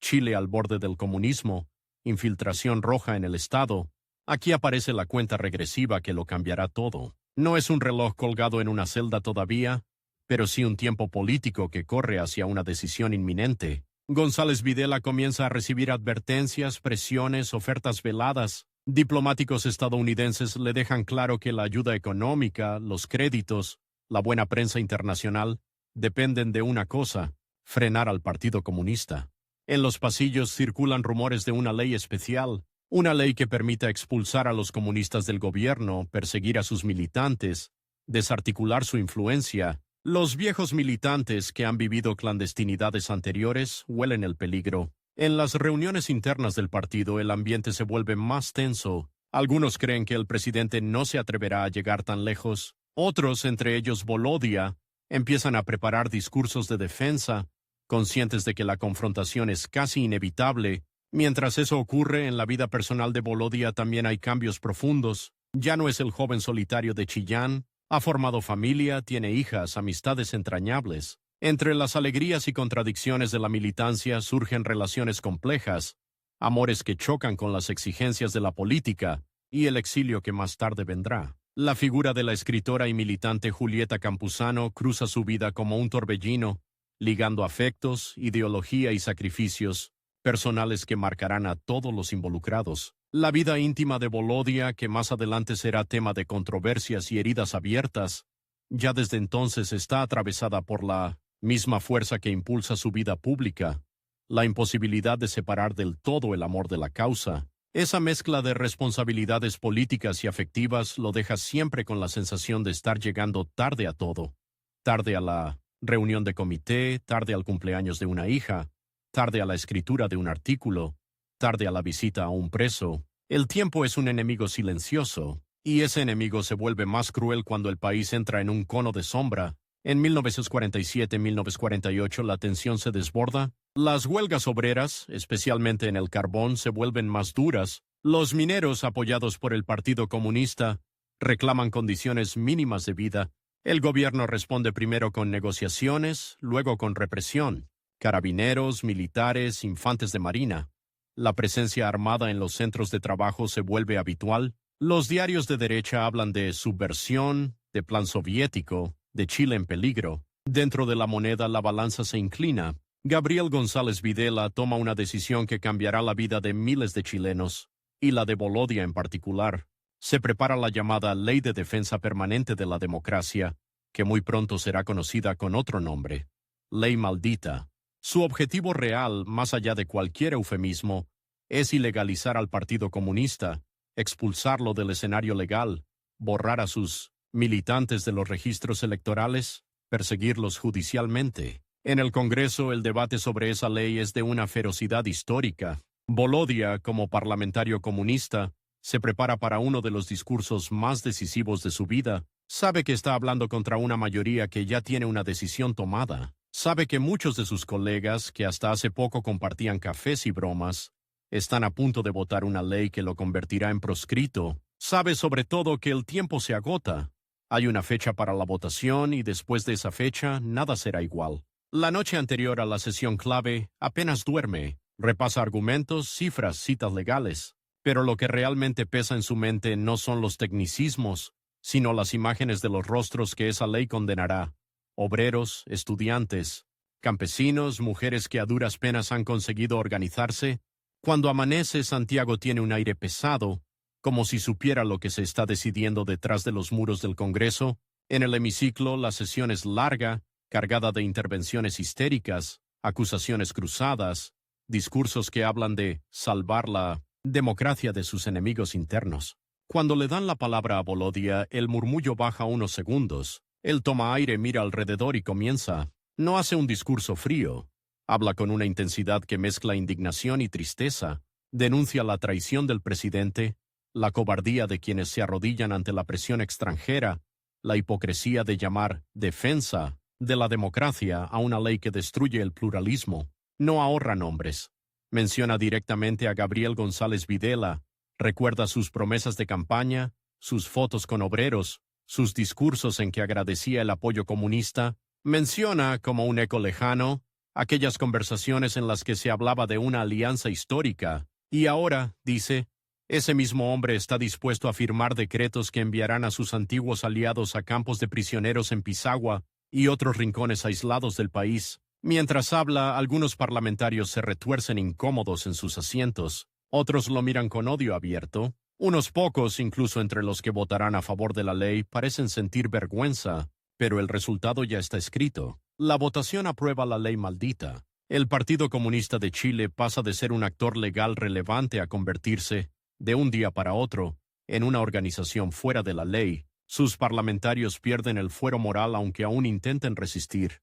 Chile al borde del comunismo, infiltración roja en el Estado. Aquí aparece la cuenta regresiva que lo cambiará todo. No es un reloj colgado en una celda todavía, pero sí un tiempo político que corre hacia una decisión inminente. González Videla comienza a recibir advertencias, presiones, ofertas veladas. Diplomáticos estadounidenses le dejan claro que la ayuda económica, los créditos, la buena prensa internacional, dependen de una cosa: frenar al Partido Comunista. En los pasillos circulan rumores de una ley especial, una ley que permita expulsar a los comunistas del gobierno, perseguir a sus militantes, desarticular su influencia. Los viejos militantes que han vivido clandestinidades anteriores huelen el peligro. En las reuniones internas del partido el ambiente se vuelve más tenso. Algunos creen que el presidente no se atreverá a llegar tan lejos. Otros, entre ellos Volodya, empiezan a preparar discursos de defensa, conscientes de que la confrontación es casi inevitable. Mientras eso ocurre, en la vida personal de Volodya también hay cambios profundos. Ya no es el joven solitario de Chillán, ha formado familia, tiene hijas, amistades entrañables. Entre las alegrías y contradicciones de la militancia surgen relaciones complejas, amores que chocan con las exigencias de la política y el exilio que más tarde vendrá. La figura de la escritora y militante Julieta Campuzano cruza su vida como un torbellino, ligando afectos, ideología y sacrificios personales que marcarán a todos los involucrados. La vida íntima de Volodya, que más adelante será tema de controversias y heridas abiertas, ya desde entonces está atravesada por la misma fuerza que impulsa su vida pública, la imposibilidad de separar del todo el amor de la causa. Esa mezcla de responsabilidades políticas y afectivas lo deja siempre con la sensación de estar llegando tarde a todo. Tarde a la reunión de comité, tarde al cumpleaños de una hija, tarde a la escritura de un artículo, tarde a la visita a un preso. El tiempo es un enemigo silencioso, y ese enemigo se vuelve más cruel cuando el país entra en un cono de sombra. En 1947-1948 la tensión se desborda. Las huelgas obreras, especialmente en el carbón, se vuelven más duras. Los mineros, apoyados por el Partido Comunista, reclaman condiciones mínimas de vida. El gobierno responde primero con negociaciones, luego con represión. Carabineros, militares, infantes de marina. La presencia armada en los centros de trabajo se vuelve habitual. Los diarios de derecha hablan de subversión, de plan soviético, de Chile en peligro. Dentro de la moneda la balanza se inclina. Gabriel González Videla toma una decisión que cambiará la vida de miles de chilenos, y la de Volodya en particular. Se prepara la llamada Ley de Defensa Permanente de la Democracia, que muy pronto será conocida con otro nombre: Ley Maldita. Su objetivo real, más allá de cualquier eufemismo, es ilegalizar al Partido Comunista, expulsarlo del escenario legal, borrar a sus militantes de los registros electorales, perseguirlos judicialmente. En el Congreso, el debate sobre esa ley es de una ferocidad histórica. Volodya, como parlamentario comunista, se prepara para uno de los discursos más decisivos de su vida. Sabe que está hablando contra una mayoría que ya tiene una decisión tomada. Sabe que muchos de sus colegas, que hasta hace poco compartían cafés y bromas, están a punto de votar una ley que lo convertirá en proscrito. Sabe sobre todo que el tiempo se agota. Hay una fecha para la votación y después de esa fecha nada será igual. La noche anterior a la sesión clave apenas duerme, repasa argumentos, cifras, citas legales. Pero lo que realmente pesa en su mente no son los tecnicismos, sino las imágenes de los rostros que esa ley condenará. Obreros, estudiantes, campesinos, mujeres que a duras penas han conseguido organizarse. Cuando amanece, Santiago tiene un aire pesado, como si supiera lo que se está decidiendo detrás de los muros del Congreso. En el hemiciclo, la sesión es larga, cargada de intervenciones histéricas, acusaciones cruzadas, discursos que hablan de salvar la democracia de sus enemigos internos. Cuando le dan la palabra a Volodya, el murmullo baja unos segundos. Él toma aire, mira alrededor y comienza. No hace un discurso frío. Habla con una intensidad que mezcla indignación y tristeza. Denuncia la traición del presidente, la cobardía de quienes se arrodillan ante la presión extranjera, la hipocresía de llamar defensa de la democracia a una ley que destruye el pluralismo. No ahorra nombres. Menciona directamente a Gabriel González Videla, recuerda sus promesas de campaña, sus fotos con obreros, sus discursos en que agradecía el apoyo comunista. Menciona, como un eco lejano, aquellas conversaciones en las que se hablaba de una alianza histórica. Y ahora, dice, ese mismo hombre está dispuesto a firmar decretos que enviarán a sus antiguos aliados a campos de prisioneros en Pisagua y otros rincones aislados del país. Mientras habla, algunos parlamentarios se retuercen incómodos en sus asientos. Otros lo miran con odio abierto. Unos pocos, incluso entre los que votarán a favor de la ley, parecen sentir vergüenza, pero el resultado ya está escrito. La votación aprueba la ley maldita. El Partido Comunista de Chile pasa de ser un actor legal relevante a convertirse, de un día para otro, en una organización fuera de la ley. Sus parlamentarios pierden el fuero moral aunque aún intenten resistir.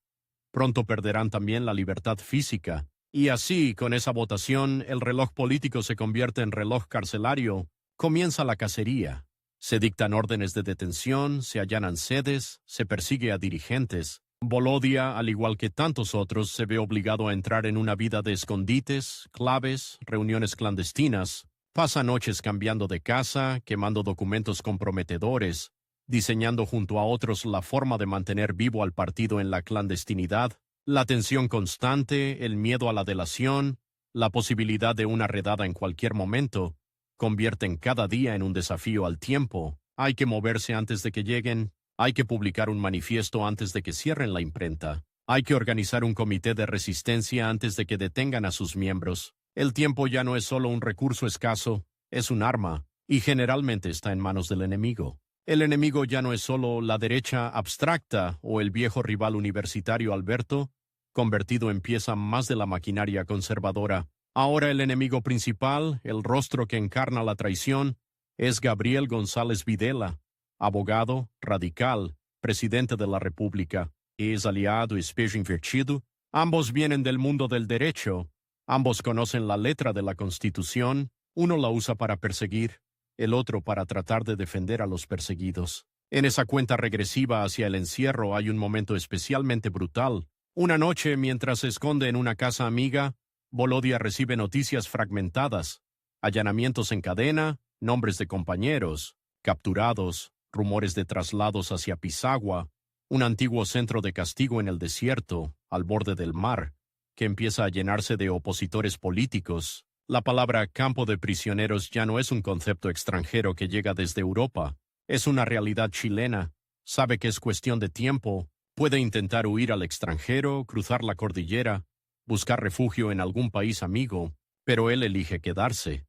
Pronto perderán también la libertad física. Y así, con esa votación, el reloj político se convierte en reloj carcelario. Comienza la cacería. Se dictan órdenes de detención, se allanan sedes, se persigue a dirigentes. Volodya, al igual que tantos otros, se ve obligado a entrar en una vida de escondites, claves, reuniones clandestinas. Pasa noches cambiando de casa, quemando documentos comprometedores, diseñando junto a otros la forma de mantener vivo al partido en la clandestinidad. La tensión constante, el miedo a la delación, la posibilidad de una redada en cualquier momento, convierten cada día en un desafío al tiempo. Hay que moverse antes de que lleguen, hay que publicar un manifiesto antes de que cierren la imprenta, hay que organizar un comité de resistencia antes de que detengan a sus miembros. El tiempo ya no es solo un recurso escaso, es un arma, y generalmente está en manos del enemigo. El enemigo ya no es solo la derecha abstracta o el viejo rival universitario Alberto, convertido en pieza más de la maquinaria conservadora. Ahora el enemigo principal, el rostro que encarna la traición, es Gabriel González Videla, abogado, radical, presidente de la República, ex-aliado Espejo Invertido. Ambos vienen del mundo del derecho, ambos conocen la letra de la Constitución, uno la usa para perseguir, el otro para tratar de defender a los perseguidos. En esa cuenta regresiva hacia el encierro hay un momento especialmente brutal. Una noche, mientras se esconde en una casa amiga, Volodya recibe noticias fragmentadas, allanamientos en cadena, nombres de compañeros, capturados, rumores de traslados hacia Pisagua, un antiguo centro de castigo en el desierto, al borde del mar, que empieza a llenarse de opositores políticos. La palabra campo de prisioneros ya no es un concepto extranjero que llega desde Europa, es una realidad chilena. Sabe que es cuestión de tiempo, puede intentar huir al extranjero, cruzar la cordillera, buscar refugio en algún país amigo, pero él elige quedarse,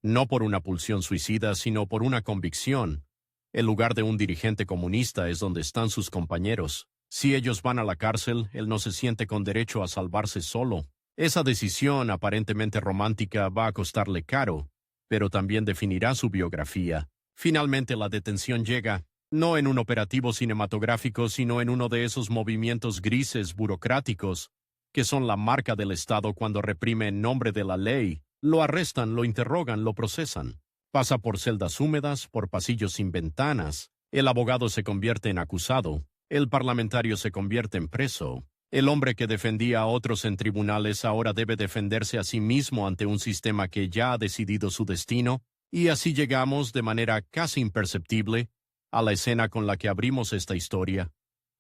no por una pulsión suicida, sino por una convicción. El lugar de un dirigente comunista es donde están sus compañeros. Si ellos van a la cárcel, él no se siente con derecho a salvarse solo. Esa decisión aparentemente romántica va a costarle caro, pero también definirá su biografía. Finalmente la detención llega, no en un operativo cinematográfico, sino en uno de esos movimientos grises burocráticos que son la marca del Estado cuando reprime en nombre de la ley. Lo arrestan, lo interrogan, lo procesan. Pasa por celdas húmedas, por pasillos sin ventanas. El abogado se convierte en acusado. El parlamentario se convierte en preso. El hombre que defendía a otros en tribunales ahora debe defenderse a sí mismo ante un sistema que ya ha decidido su destino. Y así llegamos, de manera casi imperceptible, a la escena con la que abrimos esta historia.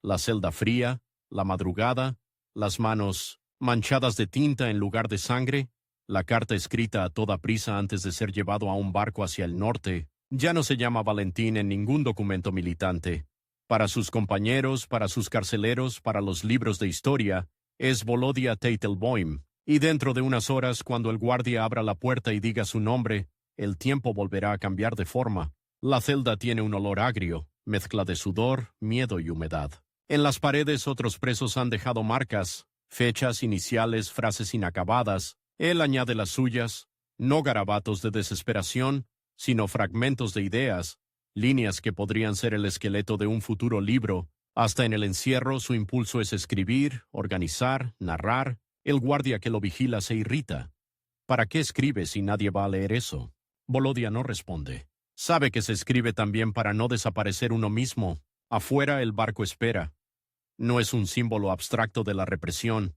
La celda fría, la madrugada, las manos manchadas de tinta en lugar de sangre, la carta escrita a toda prisa antes de ser llevado a un barco hacia el norte. Ya no se llama Valentín en ningún documento militante. Para sus compañeros, para sus carceleros, para los libros de historia, es Volodya Teitelbaum. Y dentro de unas horas, cuando el guardia abra la puerta y diga su nombre, el tiempo volverá a cambiar de forma. La celda tiene un olor agrio, mezcla de sudor, miedo y humedad. En las paredes otros presos han dejado marcas, fechas, iniciales, frases inacabadas. Él añade las suyas, no garabatos de desesperación, sino fragmentos de ideas, líneas que podrían ser el esqueleto de un futuro libro. Hasta en el encierro su impulso es escribir, organizar, narrar. El guardia que lo vigila se irrita. ¿Para qué escribe si nadie va a leer eso? Volodia no responde. Sabe que se escribe también para no desaparecer uno mismo. Afuera el barco espera. No es un símbolo abstracto de la represión.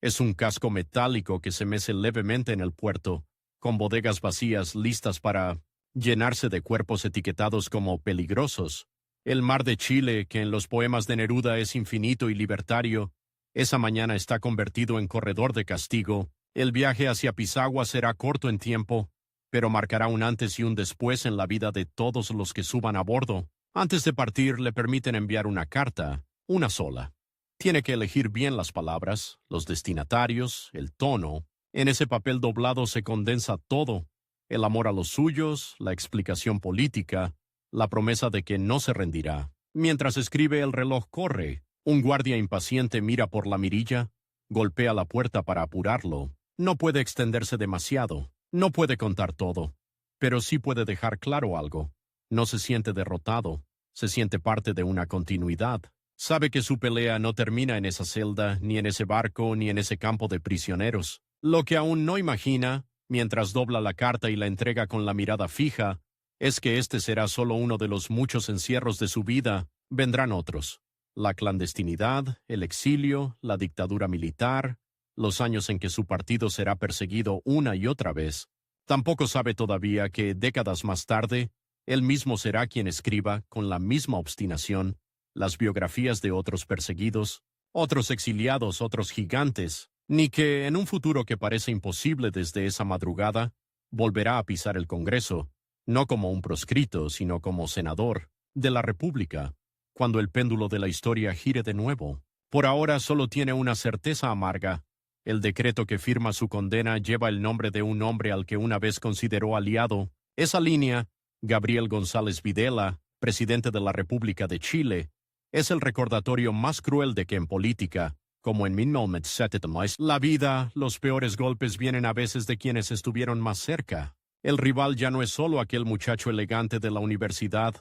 Es un casco metálico que se mece levemente en el puerto, con bodegas vacías listas para llenarse de cuerpos etiquetados como peligrosos. El mar de Chile, que en los poemas de Neruda es infinito y libertario, esa mañana está convertido en corredor de castigo. El viaje hacia Pisagua será corto en tiempo, pero marcará un antes y un después en la vida de todos los que suban a bordo. Antes de partir le permiten enviar una carta, una sola. Tiene que elegir bien las palabras, los destinatarios, el tono. En ese papel doblado se condensa todo: el amor a los suyos, la explicación política, la promesa de que no se rendirá. Mientras escribe, el reloj corre. Un guardia impaciente mira por la mirilla, golpea la puerta para apurarlo. No puede extenderse demasiado, no puede contar todo, pero sí puede dejar claro algo. No se siente derrotado, se siente parte de una continuidad. Sabe que su pelea no termina en esa celda, ni en ese barco, ni en ese campo de prisioneros. Lo que aún no imagina, mientras dobla la carta y la entrega con la mirada fija, es que este será solo uno de los muchos encierros de su vida. Vendrán otros: la clandestinidad, el exilio, la dictadura militar, los años en que su partido será perseguido una y otra vez. Tampoco sabe todavía que, décadas más tarde, él mismo será quien escriba, con la misma obstinación, las biografías de otros perseguidos, otros exiliados, otros gigantes, ni que, en un futuro que parece imposible desde esa madrugada, volverá a pisar el Congreso, no como un proscrito, sino como senador de la República, cuando el péndulo de la historia gire de nuevo. Por ahora solo tiene una certeza amarga: el decreto que firma su condena lleva el nombre de un hombre al que una vez consideró aliado. Esa línea, Gabriel González Videla, presidente de la República de Chile, es el recordatorio más cruel de que en política, como en 1973, la vida, los peores golpes vienen a veces de quienes estuvieron más cerca. El rival ya no es solo aquel muchacho elegante de la universidad,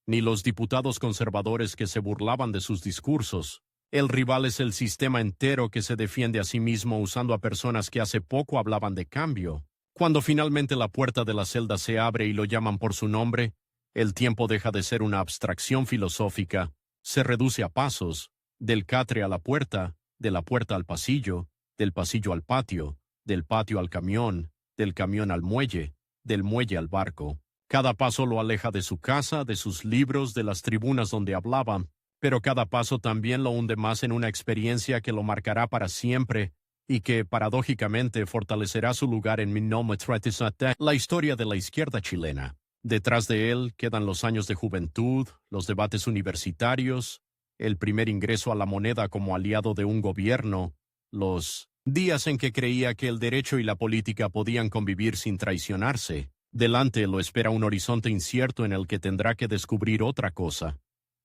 ni los diputados conservadores que se burlaban de sus discursos. El rival es el sistema entero que se defiende a sí mismo usando a personas que hace poco hablaban de cambio. Cuando finalmente la puerta de la celda se abre y lo llaman por su nombre, el tiempo deja de ser una abstracción filosófica, se reduce a pasos, del catre a la puerta, de la puerta al pasillo, del pasillo al patio, del patio al camión, del camión al muelle, del muelle al barco. Cada paso lo aleja de su casa, de sus libros, de las tribunas donde hablaba, pero cada paso también lo hunde más en una experiencia que lo marcará para siempre y que, paradójicamente, fortalecerá su lugar en 1937, la historia de la izquierda chilena. Detrás de él quedan los años de juventud, los debates universitarios, el primer ingreso a la moneda como aliado de un gobierno, los días en que creía que el derecho y la política podían convivir sin traicionarse. Delante lo espera un horizonte incierto en el que tendrá que descubrir otra cosa.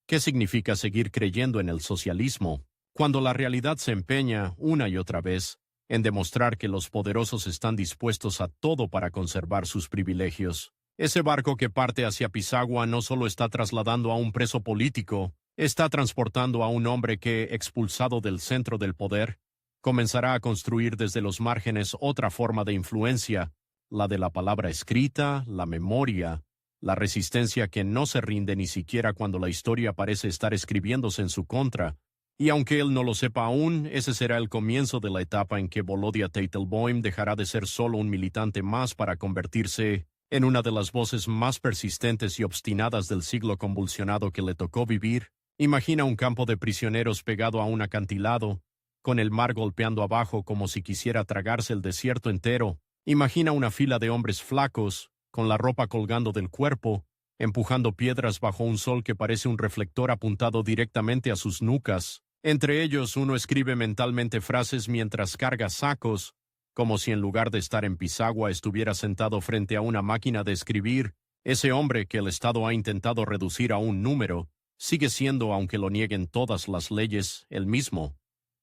¿Qué significa seguir creyendo en el socialismo, cuando la realidad se empeña, una y otra vez, en demostrar que los poderosos están dispuestos a todo para conservar sus privilegios? Ese barco que parte hacia Pisagua no solo está trasladando a un preso político, está transportando a un hombre que, expulsado del centro del poder, comenzará a construir desde los márgenes otra forma de influencia, la de la palabra escrita, la memoria, la resistencia que no se rinde ni siquiera cuando la historia parece estar escribiéndose en su contra. Y aunque él no lo sepa aún, ese será el comienzo de la etapa en que Volodya Teitelbaum dejará de ser solo un militante más para convertirse en una de las voces más persistentes y obstinadas del siglo convulsionado que le tocó vivir. Imagina un campo de prisioneros pegado a un acantilado, con el mar golpeando abajo como si quisiera tragarse el desierto entero. Imagina una fila de hombres flacos, con la ropa colgando del cuerpo, empujando piedras bajo un sol que parece un reflector apuntado directamente a sus nucas. Entre ellos uno escribe mentalmente frases mientras carga sacos, como si en lugar de estar en Pisagua estuviera sentado frente a una máquina de escribir. Ese hombre que el Estado ha intentado reducir a un número, sigue siendo, aunque lo nieguen todas las leyes, el mismo: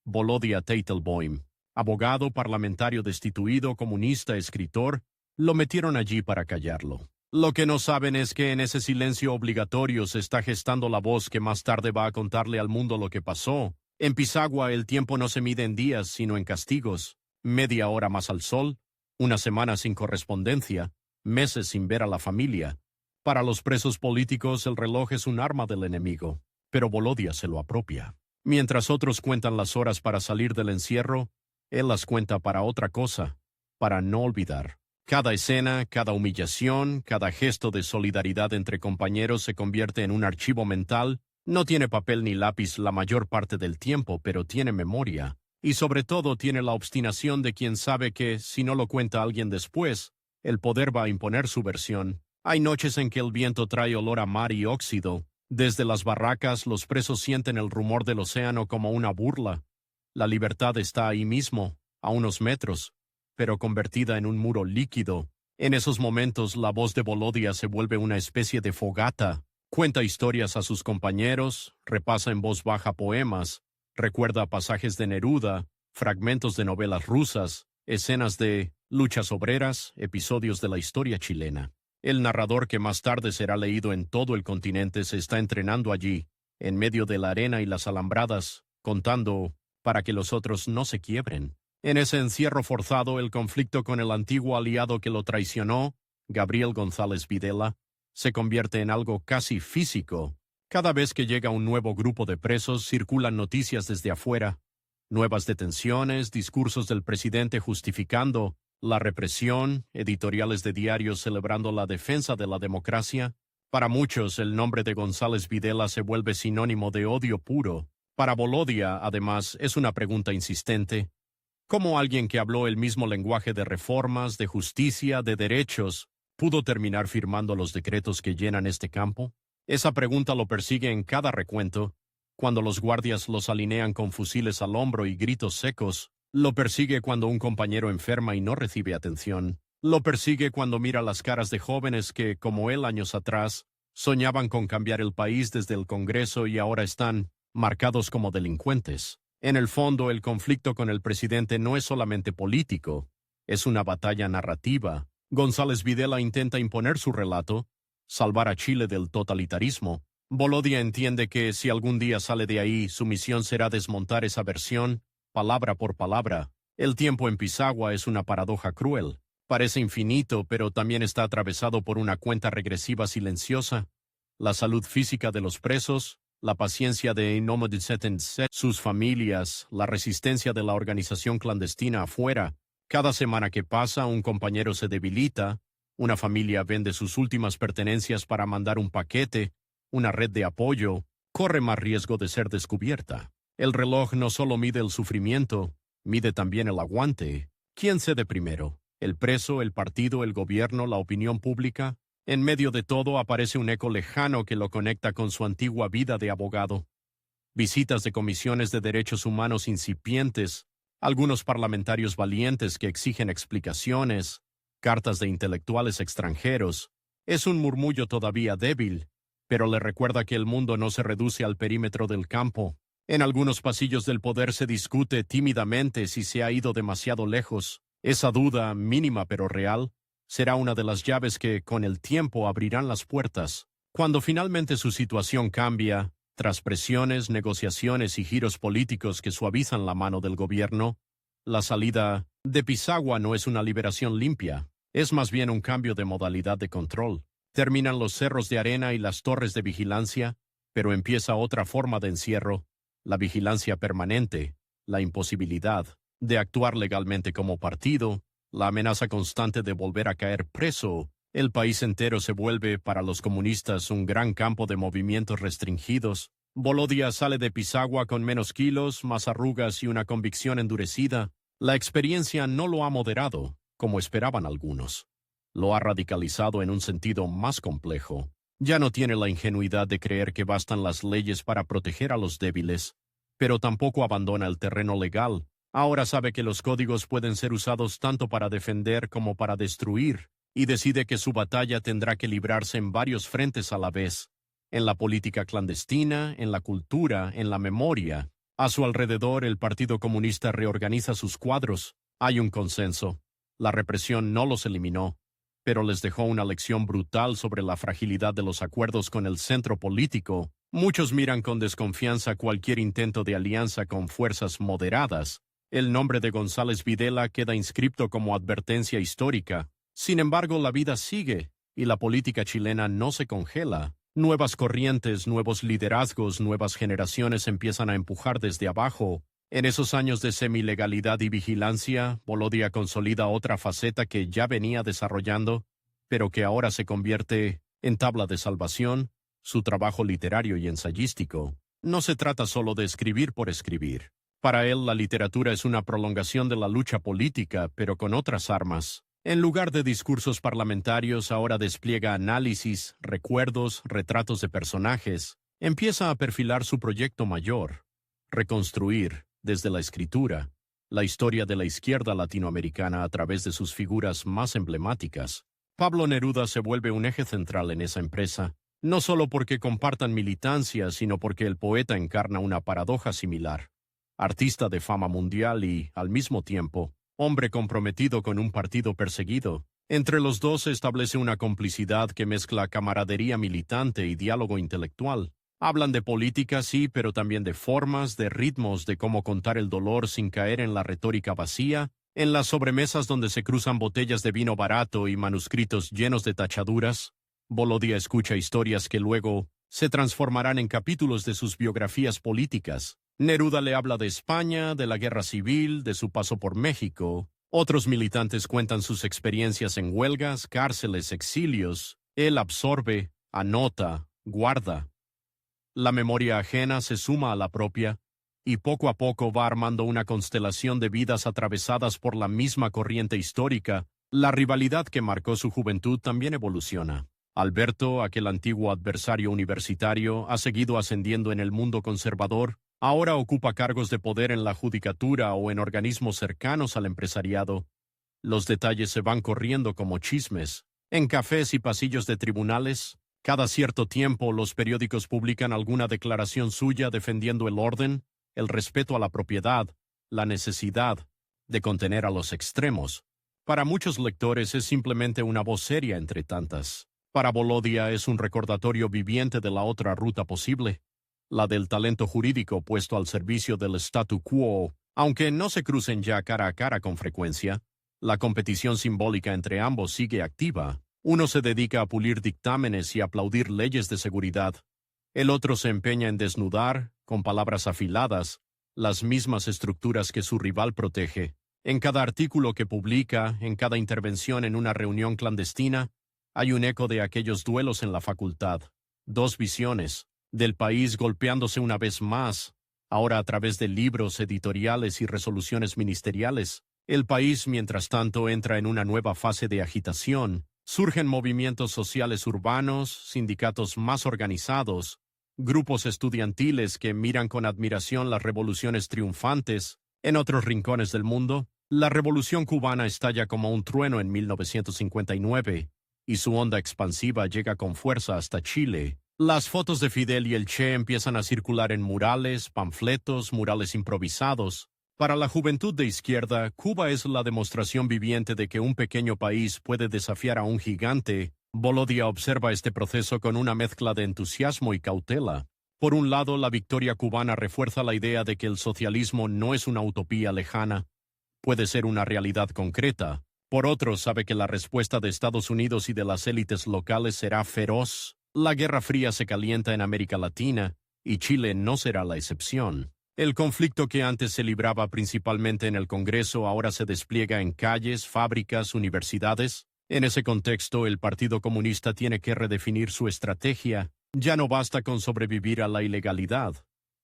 Volodya Teitelbaum. Abogado, parlamentario destituido, comunista, escritor, lo metieron allí para callarlo. Lo que no saben es que en ese silencio obligatorio se está gestando la voz que más tarde va a contarle al mundo lo que pasó. En Pisagua el tiempo no se mide en días, sino en castigos. Media hora más al sol, una semana sin correspondencia, meses sin ver a la familia. Para los presos políticos el reloj es un arma del enemigo, pero Volodya se lo apropia. Mientras otros cuentan las horas para salir del encierro, él las cuenta para otra cosa, para no olvidar. Cada escena, cada humillación, cada gesto de solidaridad entre compañeros se convierte en un archivo mental. No tiene papel ni lápiz la mayor parte del tiempo, pero tiene memoria. Y sobre todo tiene la obstinación de quien sabe que, si no lo cuenta alguien después, el poder va a imponer su versión. Hay noches en que el viento trae olor a mar y óxido. Desde las barracas los presos sienten el rumor del océano como una burla. La libertad está ahí mismo, a unos metros, pero convertida en un muro líquido. En esos momentos la voz de Volodya se vuelve una especie de fogata. Cuenta historias a sus compañeros, repasa en voz baja poemas, recuerda pasajes de Neruda, fragmentos de novelas rusas, escenas de luchas obreras, episodios de la historia chilena. El narrador que más tarde será leído en todo el continente se está entrenando allí, en medio de la arena y las alambradas, contando para que los otros no se quiebren. En ese encierro forzado, el conflicto con el antiguo aliado que lo traicionó, Gabriel González Videla, se convierte en algo casi físico. Cada vez que llega un nuevo grupo de presos, circulan noticias desde afuera, nuevas detenciones, discursos del presidente justificando la represión, editoriales de diarios celebrando la defensa de la democracia. Para muchos, el nombre de González Videla se vuelve sinónimo de odio puro. Para Volodya, además, es una pregunta insistente. ¿Cómo alguien que habló el mismo lenguaje de reformas, de justicia, de derechos, pudo terminar firmando los decretos que llenan este campo? Esa pregunta lo persigue en cada recuento. Cuando los guardias los alinean con fusiles al hombro y gritos secos, lo persigue cuando un compañero enferma y no recibe atención. Lo persigue cuando mira las caras de jóvenes que, como él años atrás, soñaban con cambiar el país desde el Congreso y ahora están marcados como delincuentes. En el fondo, el conflicto con el presidente no es solamente político, es una batalla narrativa. González Videla intenta imponer su relato, salvar a Chile del totalitarismo. Volodya entiende que si algún día sale de ahí, su misión será desmontar esa versión, palabra por palabra. El tiempo en Pisagua es una paradoja cruel. Parece infinito, pero también está atravesado por una cuenta regresiva silenciosa. La salud física de los presos, la paciencia de sus familias, la resistencia de la organización clandestina afuera. Cada semana que pasa, un compañero se debilita, una familia vende sus últimas pertenencias para mandar un paquete, una red de apoyo, corre más riesgo de ser descubierta. El reloj no solo mide el sufrimiento, mide también el aguante. ¿Quién cede primero? ¿El preso, el partido, el gobierno, la opinión pública? En medio de todo aparece un eco lejano que lo conecta con su antigua vida de abogado. Visitas de comisiones de derechos humanos incipientes, algunos parlamentarios valientes que exigen explicaciones, cartas de intelectuales extranjeros. Es un murmullo todavía débil, pero le recuerda que el mundo no se reduce al perímetro del campo. En algunos pasillos del poder se discute tímidamente si se ha ido demasiado lejos. Esa duda, mínima pero real, será una de las llaves que, con el tiempo, abrirán las puertas. Cuando finalmente su situación cambia, tras presiones, negociaciones y giros políticos que suavizan la mano del gobierno, la salida de Pisagua no es una liberación limpia, es más bien un cambio de modalidad de control. Terminan los cerros de arena y las torres de vigilancia, pero empieza otra forma de encierro, la vigilancia permanente, la imposibilidad de actuar legalmente como partido, la amenaza constante de volver a caer preso. El país entero se vuelve, para los comunistas, un gran campo de movimientos restringidos. Volodya sale de Pisagua con menos kilos, más arrugas y una convicción endurecida. La experiencia no lo ha moderado, como esperaban algunos. Lo ha radicalizado en un sentido más complejo. Ya no tiene la ingenuidad de creer que bastan las leyes para proteger a los débiles, pero tampoco abandona el terreno legal. Ahora sabe que los códigos pueden ser usados tanto para defender como para destruir, y decide que su batalla tendrá que librarse en varios frentes a la vez, en la política clandestina, en la cultura, en la memoria. A su alrededor, el Partido Comunista reorganiza sus cuadros. Hay un consenso. La represión no los eliminó, pero les dejó una lección brutal sobre la fragilidad de los acuerdos con el centro político. Muchos miran con desconfianza cualquier intento de alianza con fuerzas moderadas. El nombre de González Videla queda inscripto como advertencia histórica. Sin embargo, la vida sigue, y la política chilena no se congela. Nuevas corrientes, nuevos liderazgos, nuevas generaciones empiezan a empujar desde abajo. En esos años de semilegalidad y vigilancia, Volodya consolida otra faceta que ya venía desarrollando, pero que ahora se convierte en tabla de salvación: su trabajo literario y ensayístico. No se trata solo de escribir por escribir. Para él, la literatura es una prolongación de la lucha política, pero con otras armas. En lugar de discursos parlamentarios, ahora despliega análisis, recuerdos, retratos de personajes. Empieza a perfilar su proyecto mayor: reconstruir, desde la escritura, la historia de la izquierda latinoamericana a través de sus figuras más emblemáticas. Pablo Neruda se vuelve un eje central en esa empresa, no solo porque compartan militancia, sino porque el poeta encarna una paradoja similar: artista de fama mundial y, al mismo tiempo, hombre comprometido con un partido perseguido. Entre los dos se establece una complicidad que mezcla camaradería militante y diálogo intelectual. Hablan de política, sí, pero también de formas, de ritmos, de cómo contar el dolor sin caer en la retórica vacía. En las sobremesas donde se cruzan botellas de vino barato y manuscritos llenos de tachaduras, Volodya escucha historias que luego se transformarán en capítulos de sus biografías políticas. Neruda le habla de España, de la guerra civil, de su paso por México. Otros militantes cuentan sus experiencias en huelgas, cárceles, exilios. Él absorbe, anota, guarda. La memoria ajena se suma a la propia, y poco a poco va armando una constelación de vidas atravesadas por la misma corriente histórica. La rivalidad que marcó su juventud también evoluciona. Alberto, aquel antiguo adversario universitario, ha seguido ascendiendo en el mundo conservador. Ahora ocupa cargos de poder en la judicatura o en organismos cercanos al empresariado. Los detalles se van corriendo como chismes. En cafés y pasillos de tribunales, cada cierto tiempo los periódicos publican alguna declaración suya defendiendo el orden, el respeto a la propiedad, la necesidad de contener a los extremos. Para muchos lectores es simplemente una voz seria entre tantas. Para Volodya es un recordatorio viviente de la otra ruta posible, la del talento jurídico puesto al servicio del statu quo. Aunque no se crucen ya cara a cara con frecuencia, la competición simbólica entre ambos sigue activa. Uno se dedica a pulir dictámenes y aplaudir leyes de seguridad. El otro se empeña en desnudar, con palabras afiladas, las mismas estructuras que su rival protege. En cada artículo que publica, en cada intervención en una reunión clandestina, hay un eco de aquellos duelos en la facultad. Dos visiones del país golpeándose una vez más, ahora a través de libros, editoriales y resoluciones ministeriales. El país, mientras tanto, entra en una nueva fase de agitación. Surgen movimientos sociales urbanos, sindicatos más organizados, grupos estudiantiles que miran con admiración las revoluciones triunfantes. En otros rincones del mundo, la revolución cubana estalla como un trueno en 1959, y su onda expansiva llega con fuerza hasta Chile. Las fotos de Fidel y el Che empiezan a circular en murales, panfletos, murales improvisados. Para la juventud de izquierda, Cuba es la demostración viviente de que un pequeño país puede desafiar a un gigante. Volodya observa este proceso con una mezcla de entusiasmo y cautela. Por un lado, la victoria cubana refuerza la idea de que el socialismo no es una utopía lejana, puede ser una realidad concreta. Por otro, sabe que la respuesta de Estados Unidos y de las élites locales será feroz. La Guerra Fría se calienta en América Latina, y Chile no será la excepción. El conflicto que antes se libraba principalmente en el Congreso ahora se despliega en calles, fábricas, universidades. En ese contexto, el Partido Comunista tiene que redefinir su estrategia. Ya no basta con sobrevivir a la ilegalidad.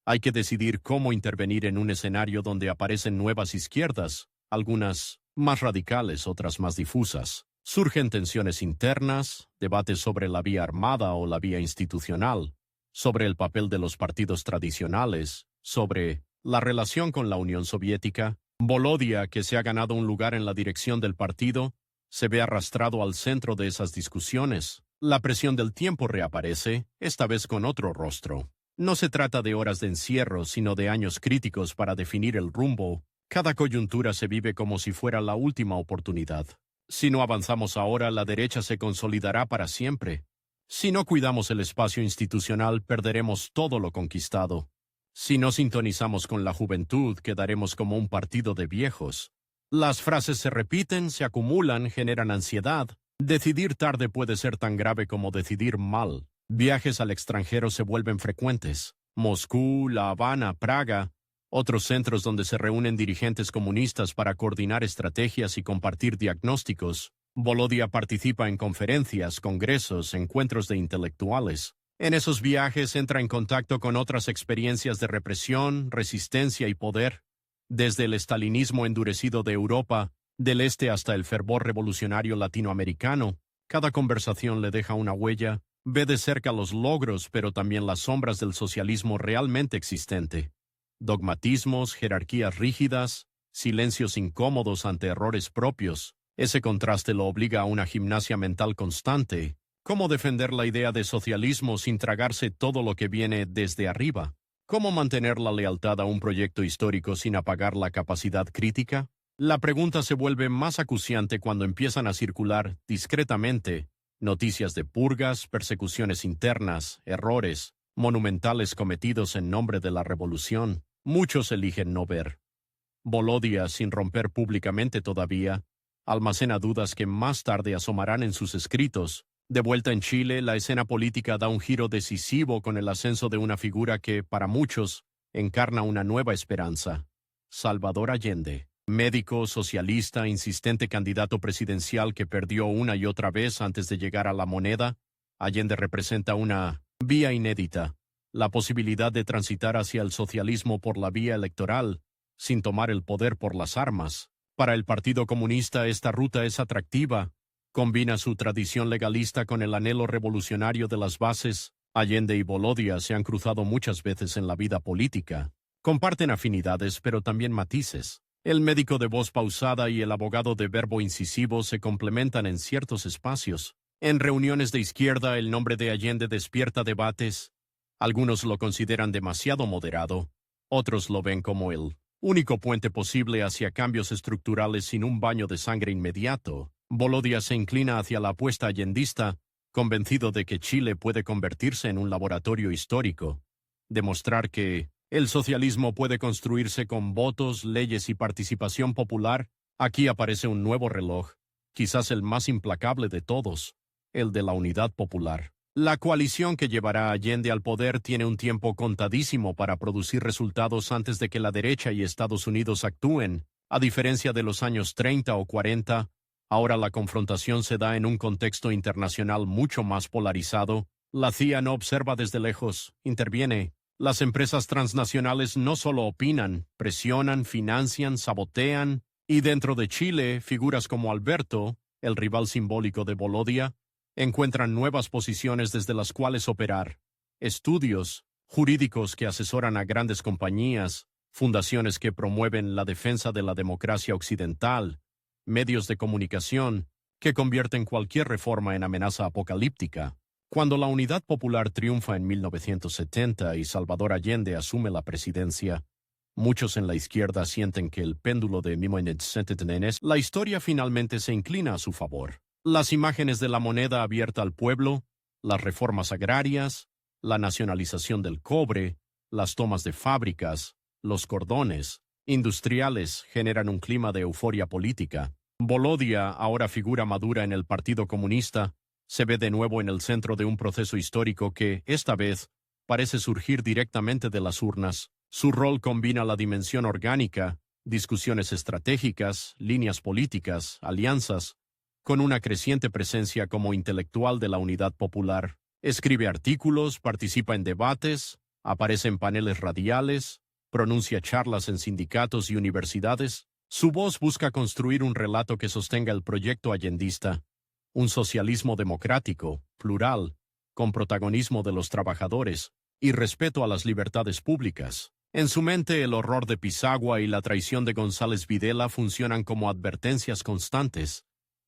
Hay que decidir cómo intervenir en un escenario donde aparecen nuevas izquierdas, algunas más radicales, otras más difusas. Surgen tensiones internas, debates sobre la vía armada o la vía institucional, sobre el papel de los partidos tradicionales, sobre la relación con la Unión Soviética. Volodya, que se ha ganado un lugar en la dirección del partido, se ve arrastrado al centro de esas discusiones. La presión del tiempo reaparece, esta vez con otro rostro. No se trata de horas de encierro, sino de años críticos para definir el rumbo. Cada coyuntura se vive como si fuera la última oportunidad. Si no avanzamos ahora, la derecha se consolidará para siempre. Si no cuidamos el espacio institucional, perderemos todo lo conquistado. Si no sintonizamos con la juventud, quedaremos como un partido de viejos. Las frases se repiten, se acumulan, generan ansiedad. Decidir tarde puede ser tan grave como decidir mal. Viajes al extranjero se vuelven frecuentes. Moscú, La Habana, Praga, otros centros donde se reúnen dirigentes comunistas para coordinar estrategias y compartir diagnósticos. Volodia participa en conferencias, congresos, encuentros de intelectuales. En esos viajes entra en contacto con otras experiencias de represión, resistencia y poder. Desde el estalinismo endurecido de Europa, del este hasta el fervor revolucionario latinoamericano, cada conversación le deja una huella. Ve de cerca los logros, pero también las sombras del socialismo realmente existente. Dogmatismos, jerarquías rígidas, silencios incómodos ante errores propios. Ese contraste lo obliga a una gimnasia mental constante. ¿Cómo defender la idea de socialismo sin tragarse todo lo que viene desde arriba? ¿Cómo mantener la lealtad a un proyecto histórico sin apagar la capacidad crítica? La pregunta se vuelve más acuciante cuando empiezan a circular, discretamente, noticias de purgas, persecuciones internas, errores, monumentales cometidos en nombre de la revolución. Muchos eligen no ver. Volodia, sin romper públicamente todavía, almacena dudas que más tarde asomarán en sus escritos. De vuelta en Chile, la escena política da un giro decisivo con el ascenso de una figura que, para muchos, encarna una nueva esperanza. Salvador Allende. Médico, socialista, insistente candidato presidencial que perdió una y otra vez antes de llegar a la moneda, Allende representa una vía inédita, la posibilidad de transitar hacia el socialismo por la vía electoral, sin tomar el poder por las armas. Para el Partido Comunista esta ruta es atractiva, combina su tradición legalista con el anhelo revolucionario de las bases. Allende y Volodia se han cruzado muchas veces en la vida política. Comparten afinidades, pero también matices. El médico de voz pausada y el abogado de verbo incisivo se complementan en ciertos espacios. En reuniones de izquierda, el nombre de Allende despierta debates. Algunos lo consideran demasiado moderado, otros lo ven como el único puente posible hacia cambios estructurales sin un baño de sangre inmediato. Volodia se inclina hacia la apuesta allendista, convencido de que Chile puede convertirse en un laboratorio histórico. Demostrar que el socialismo puede construirse con votos, leyes y participación popular. Aquí aparece un nuevo reloj, quizás el más implacable de todos, el de la unidad popular. La coalición que llevará a Allende al poder tiene un tiempo contadísimo para producir resultados antes de que la derecha y Estados Unidos actúen. A diferencia de los años 30 o 40, ahora la confrontación se da en un contexto internacional mucho más polarizado. La CIA no observa desde lejos, interviene. Las empresas transnacionales no solo opinan, presionan, financian, sabotean, y dentro de Chile, figuras como Alberto, el rival simbólico de Volodia, encuentran nuevas posiciones desde las cuales operar. Estudios jurídicos que asesoran a grandes compañías, fundaciones que promueven la defensa de la democracia occidental, medios de comunicación que convierten cualquier reforma en amenaza apocalíptica. Cuando la Unidad Popular triunfa en 1970 y Salvador Allende asume la presidencia, muchos en la izquierda sienten que el péndulo de 1970, la historia finalmente se inclina a su favor. Las imágenes de la moneda abierta al pueblo, las reformas agrarias, la nacionalización del cobre, las tomas de fábricas, los cordones industriales generan un clima de euforia política. Volodia, ahora figura madura en el Partido Comunista, se ve de nuevo en el centro de un proceso histórico que, esta vez, parece surgir directamente de las urnas. Su rol combina la dimensión orgánica, discusiones estratégicas, líneas políticas, alianzas, con una creciente presencia como intelectual de la Unidad Popular. Escribe artículos, participa en debates, aparece en paneles radiales, pronuncia charlas en sindicatos y universidades. Su voz busca construir un relato que sostenga el proyecto allendista, un socialismo democrático, plural, con protagonismo de los trabajadores y respeto a las libertades públicas. En su mente, el horror de Pisagua y la traición de González Videla funcionan como advertencias constantes.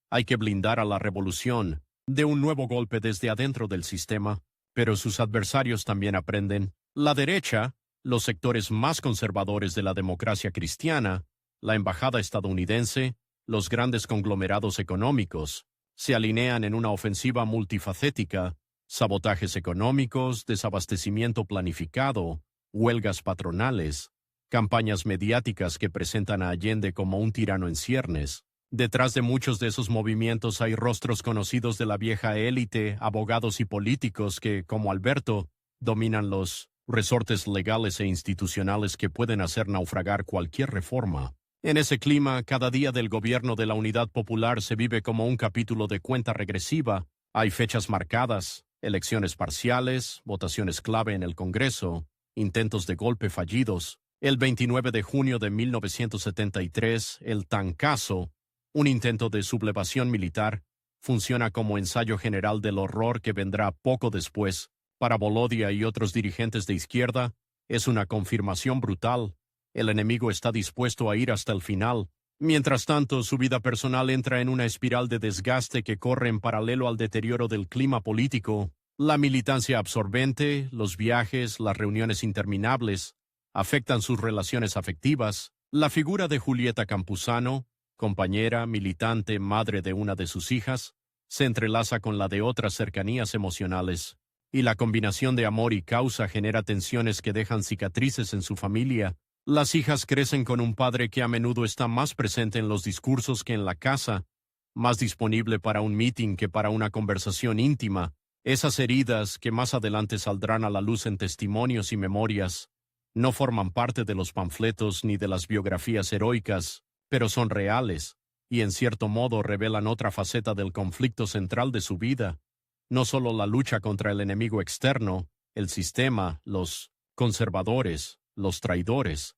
Hay que blindar a la revolución de un nuevo golpe desde adentro del sistema, pero sus adversarios también aprenden. La derecha, los sectores más conservadores de la democracia cristiana, la embajada estadounidense, los grandes conglomerados económicos, se alinean en una ofensiva multifacética: sabotajes económicos, desabastecimiento planificado, huelgas patronales, campañas mediáticas que presentan a Allende como un tirano en ciernes. Detrás de muchos de esos movimientos hay rostros conocidos de la vieja élite, abogados y políticos que, como Alberto, dominan los resortes legales e institucionales que pueden hacer naufragar cualquier reforma. En ese clima, cada día del gobierno de la Unidad Popular se vive como un capítulo de cuenta regresiva. Hay fechas marcadas, elecciones parciales, votaciones clave en el Congreso, intentos de golpe fallidos. El 29 de junio de 1973, el Tancazo, un intento de sublevación militar, funciona como ensayo general del horror que vendrá poco después. Para Volodya y otros dirigentes de izquierda, es una confirmación brutal. El enemigo está dispuesto a ir hasta el final. Mientras tanto, su vida personal entra en una espiral de desgaste que corre en paralelo al deterioro del clima político. La militancia absorbente, los viajes, las reuniones interminables, afectan sus relaciones afectivas. La figura de Julieta Campuzano, compañera, militante, madre de una de sus hijas, se entrelaza con la de otras cercanías emocionales, y la combinación de amor y causa genera tensiones que dejan cicatrices en su familia. Las hijas crecen con un padre que a menudo está más presente en los discursos que en la casa, más disponible para un meeting que para una conversación íntima. Esas heridas, que más adelante saldrán a la luz en testimonios y memorias, no forman parte de los panfletos ni de las biografías heroicas, pero son reales, y en cierto modo revelan otra faceta del conflicto central de su vida. No solo la lucha contra el enemigo externo, el sistema, los conservadores, los traidores,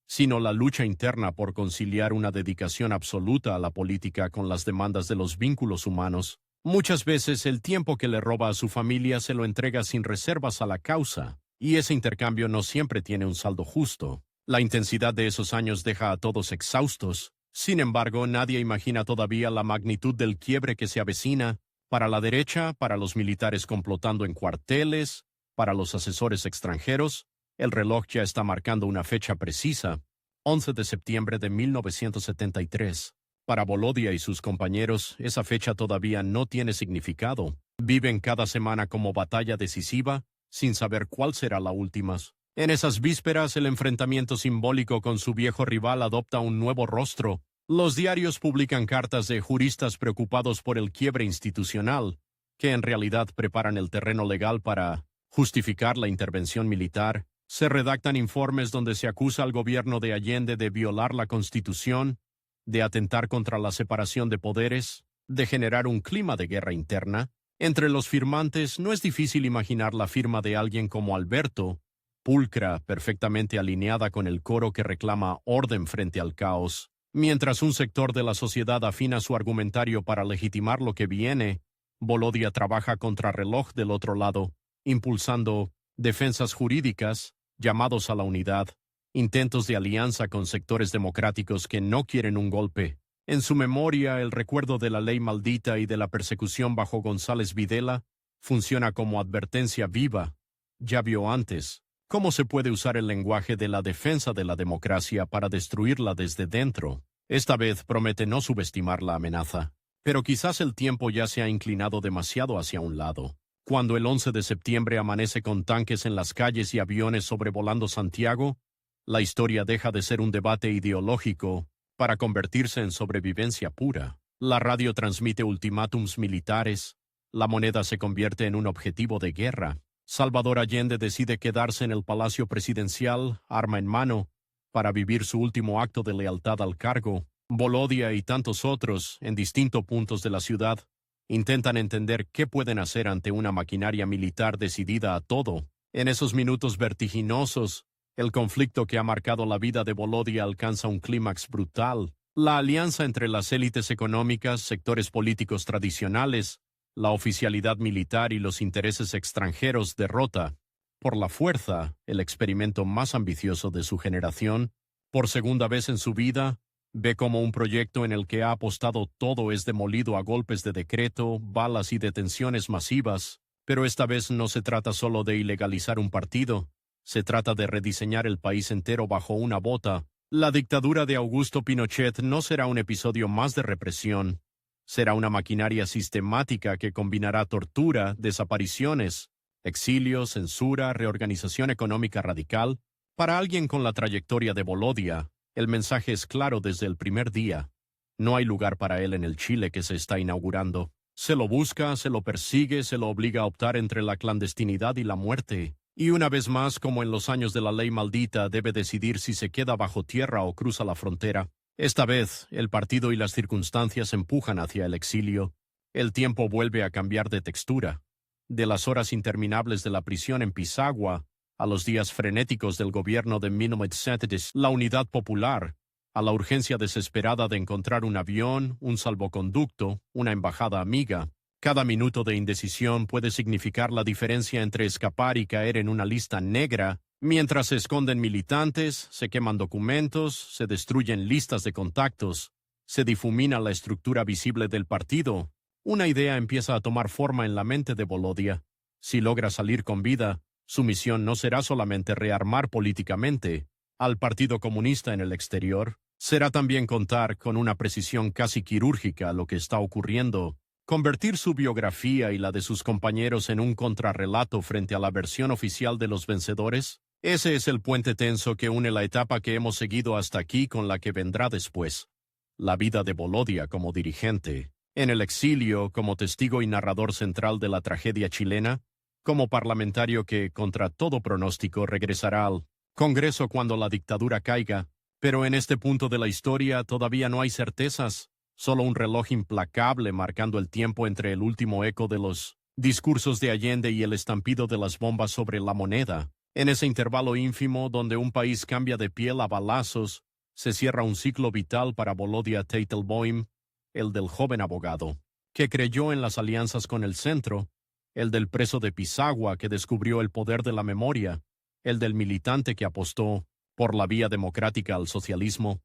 sino la lucha interna por conciliar una dedicación absoluta a la política con las demandas de los vínculos humanos. Muchas veces el tiempo que le roba a su familia se lo entrega sin reservas a la causa, y ese intercambio no siempre tiene un saldo justo. La intensidad de esos años deja a todos exhaustos. Sin embargo, nadie imagina todavía la magnitud del quiebre que se avecina. Para la derecha, para los militares complotando en cuarteles, para los asesores extranjeros, el reloj ya está marcando una fecha precisa: 11 de septiembre de 1973. Para Volodya y sus compañeros, esa fecha todavía no tiene significado. Viven cada semana como batalla decisiva, sin saber cuál será la última. En esas vísperas, el enfrentamiento simbólico con su viejo rival adopta un nuevo rostro. Los diarios publican cartas de juristas preocupados por el quiebre institucional, que en realidad preparan el terreno legal para justificar la intervención militar. Se redactan informes donde se acusa al gobierno de Allende de violar la Constitución, de atentar contra la separación de poderes, de generar un clima de guerra interna. Entre los firmantes no es difícil imaginar la firma de alguien como Alberto, pulcra, perfectamente alineada con el coro que reclama orden frente al caos. Mientras un sector de la sociedad afina su argumentario para legitimar lo que viene, Volodya trabaja contrarreloj del otro lado, impulsando defensas jurídicas, llamados a la unidad, intentos de alianza con sectores democráticos que no quieren un golpe. En su memoria, el recuerdo de la ley maldita y de la persecución bajo González Videla funciona como advertencia viva. Ya vio antes cómo se puede usar el lenguaje de la defensa de la democracia para destruirla desde dentro. Esta vez promete no subestimar la amenaza, pero quizás el tiempo ya se ha inclinado demasiado hacia un lado. Cuando el 11 de septiembre amanece con tanques en las calles y aviones sobrevolando Santiago, la historia deja de ser un debate ideológico para convertirse en sobrevivencia pura. La radio transmite ultimátums militares, la moneda se convierte en un objetivo de guerra. Salvador Allende decide quedarse en el Palacio Presidencial, arma en mano, para vivir su último acto de lealtad al cargo. Volodya y tantos otros, en distintos puntos de la ciudad, intentan entender qué pueden hacer ante una maquinaria militar decidida a todo. En esos minutos vertiginosos, el conflicto que ha marcado la vida de Volodya alcanza un clímax brutal. La alianza entre las élites económicas, sectores políticos tradicionales, la oficialidad militar y los intereses extranjeros derrota, por la fuerza, el experimento más ambicioso de su generación. Por segunda vez en su vida, ve cómo un proyecto en el que ha apostado todo es demolido a golpes de decreto, balas y detenciones masivas. Pero esta vez no se trata solo de ilegalizar un partido, Se trata de rediseñar el país entero bajo una bota. La dictadura de Augusto Pinochet no será un episodio más de represión. Será una maquinaria sistemática que combinará tortura, desapariciones, exilio, censura, reorganización económica radical. Para alguien con la trayectoria de Volodya, el mensaje es claro desde el primer día. No hay lugar para él en el Chile que se está inaugurando. Se lo busca, se lo persigue, se lo obliga a optar entre la clandestinidad y la muerte. Y una vez más, como en los años de la ley maldita, debe decidir si se queda bajo tierra o cruza la frontera. Esta vez, el partido y las circunstancias empujan hacia el exilio. El tiempo vuelve a cambiar de textura. De las horas interminables de la prisión en Pisagua, a los días frenéticos del gobierno de 1970, la unidad popular, a la urgencia desesperada de encontrar un avión, un salvoconducto, una embajada amiga. Cada minuto de indecisión puede significar la diferencia entre escapar y caer en una lista negra, mientras se esconden militantes, se queman documentos, se destruyen listas de contactos, se difumina la estructura visible del partido. Una idea empieza a tomar forma en la mente de Volodya. Si logra salir con vida, su misión no será solamente rearmar políticamente al Partido Comunista en el exterior, será también contar con una precisión casi quirúrgica lo que está ocurriendo, convertir su biografía y la de sus compañeros en un contrarrelato frente a la versión oficial de los vencedores. Ese es el puente tenso que une la etapa que hemos seguido hasta aquí con la que vendrá después. La vida de Volodya como dirigente, en el exilio como testigo y narrador central de la tragedia chilena, como parlamentario que, contra todo pronóstico, regresará al Congreso cuando la dictadura caiga, pero en este punto de la historia todavía no hay certezas, solo un reloj implacable marcando el tiempo entre el último eco de los discursos de Allende y el estampido de las bombas sobre la moneda. En ese intervalo ínfimo donde un país cambia de piel a balazos, se cierra un ciclo vital para Volodya Teitelbaum, el del joven abogado, que creyó en las alianzas con el centro, el del preso de Pisagua que descubrió el poder de la memoria, el del militante que apostó por la vía democrática al socialismo,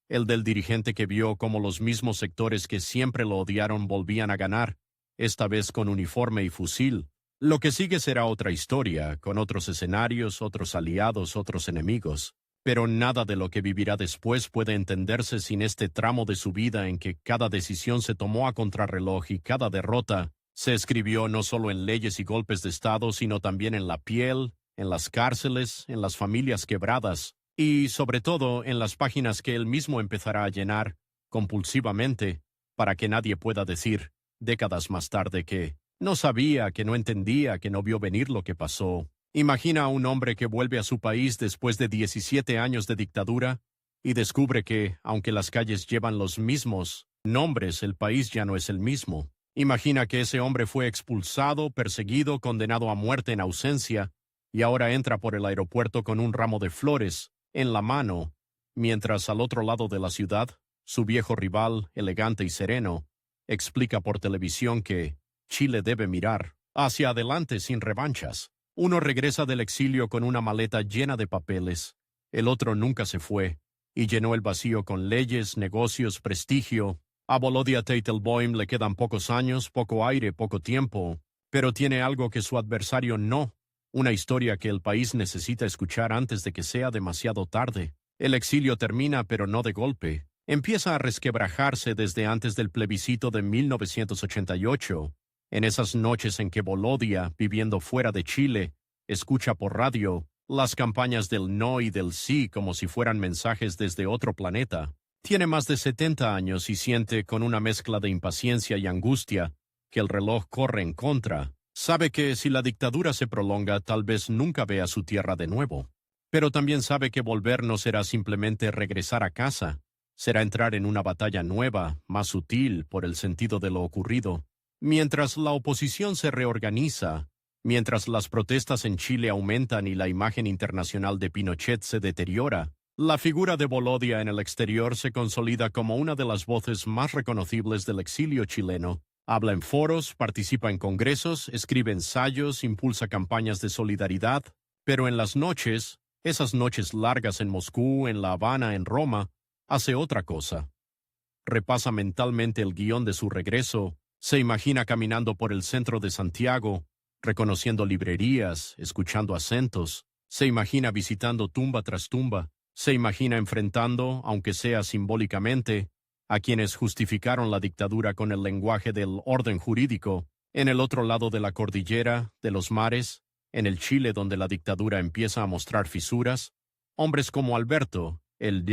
el del dirigente que vio cómo los mismos sectores que siempre lo odiaron volvían a ganar, esta vez con uniforme y fusil. Lo que sigue será otra historia, con otros escenarios, otros aliados, otros enemigos. Pero nada de lo que vivirá después puede entenderse sin este tramo de su vida en que cada decisión se tomó a contrarreloj y cada derrota se escribió no solo en leyes y golpes de Estado, sino también en la piel, en las cárceles, en las familias quebradas y, sobre todo, en las páginas que él mismo empezará a llenar compulsivamente para que nadie pueda decir, décadas más tarde, que no sabía, que no entendía, que no vio venir lo que pasó. Imagina a un hombre que vuelve a su país después de 17 años de dictadura y descubre que, aunque las calles llevan los mismos nombres, el país ya no es el mismo. Imagina que ese hombre fue expulsado, perseguido, condenado a muerte en ausencia, y ahora entra por el aeropuerto con un ramo de flores en la mano, mientras al otro lado de la ciudad, su viejo rival, elegante y sereno, explica por televisión que Chile debe mirar hacia adelante sin revanchas. Uno regresa del exilio con una maleta llena de papeles, el otro nunca se fue, y llenó el vacío con leyes, negocios, prestigio. A Volodya Teitelbaum le quedan pocos años, poco aire, poco tiempo, pero tiene algo que su adversario no, una historia que el país necesita escuchar antes de que sea demasiado tarde. El exilio termina, pero no de golpe. Empieza a resquebrajarse desde antes del plebiscito de 1988, en esas noches en que Volodya, viviendo fuera de Chile, escucha por radio las campañas del no y del sí como si fueran mensajes desde otro planeta. Tiene más de 70 años y siente, con una mezcla de impaciencia y angustia, que el reloj corre en contra. Sabe que si la dictadura se prolonga, tal vez nunca vea su tierra de nuevo. Pero también sabe que volver no será simplemente regresar a casa. Será entrar en una batalla nueva, más sutil por el sentido de lo ocurrido. Mientras la oposición se reorganiza, mientras las protestas en Chile aumentan y la imagen internacional de Pinochet se deteriora, la figura de Volodya en el exterior se consolida como una de las voces más reconocibles del exilio chileno. Habla en foros, participa en congresos, escribe ensayos, impulsa campañas de solidaridad, pero en las noches, esas noches largas en Moscú, en La Habana, en Roma, hace otra cosa. Repasa mentalmente el guión de su regreso, se imagina caminando por el centro de Santiago, reconociendo librerías, escuchando acentos, Se imagina visitando tumba tras tumba. Se imagina enfrentando, aunque sea simbólicamente, a quienes justificaron la dictadura con el lenguaje del orden jurídico, en el otro lado de la cordillera, de los mares, en el Chile donde la dictadura empieza a mostrar fisuras, hombres como Alberto, el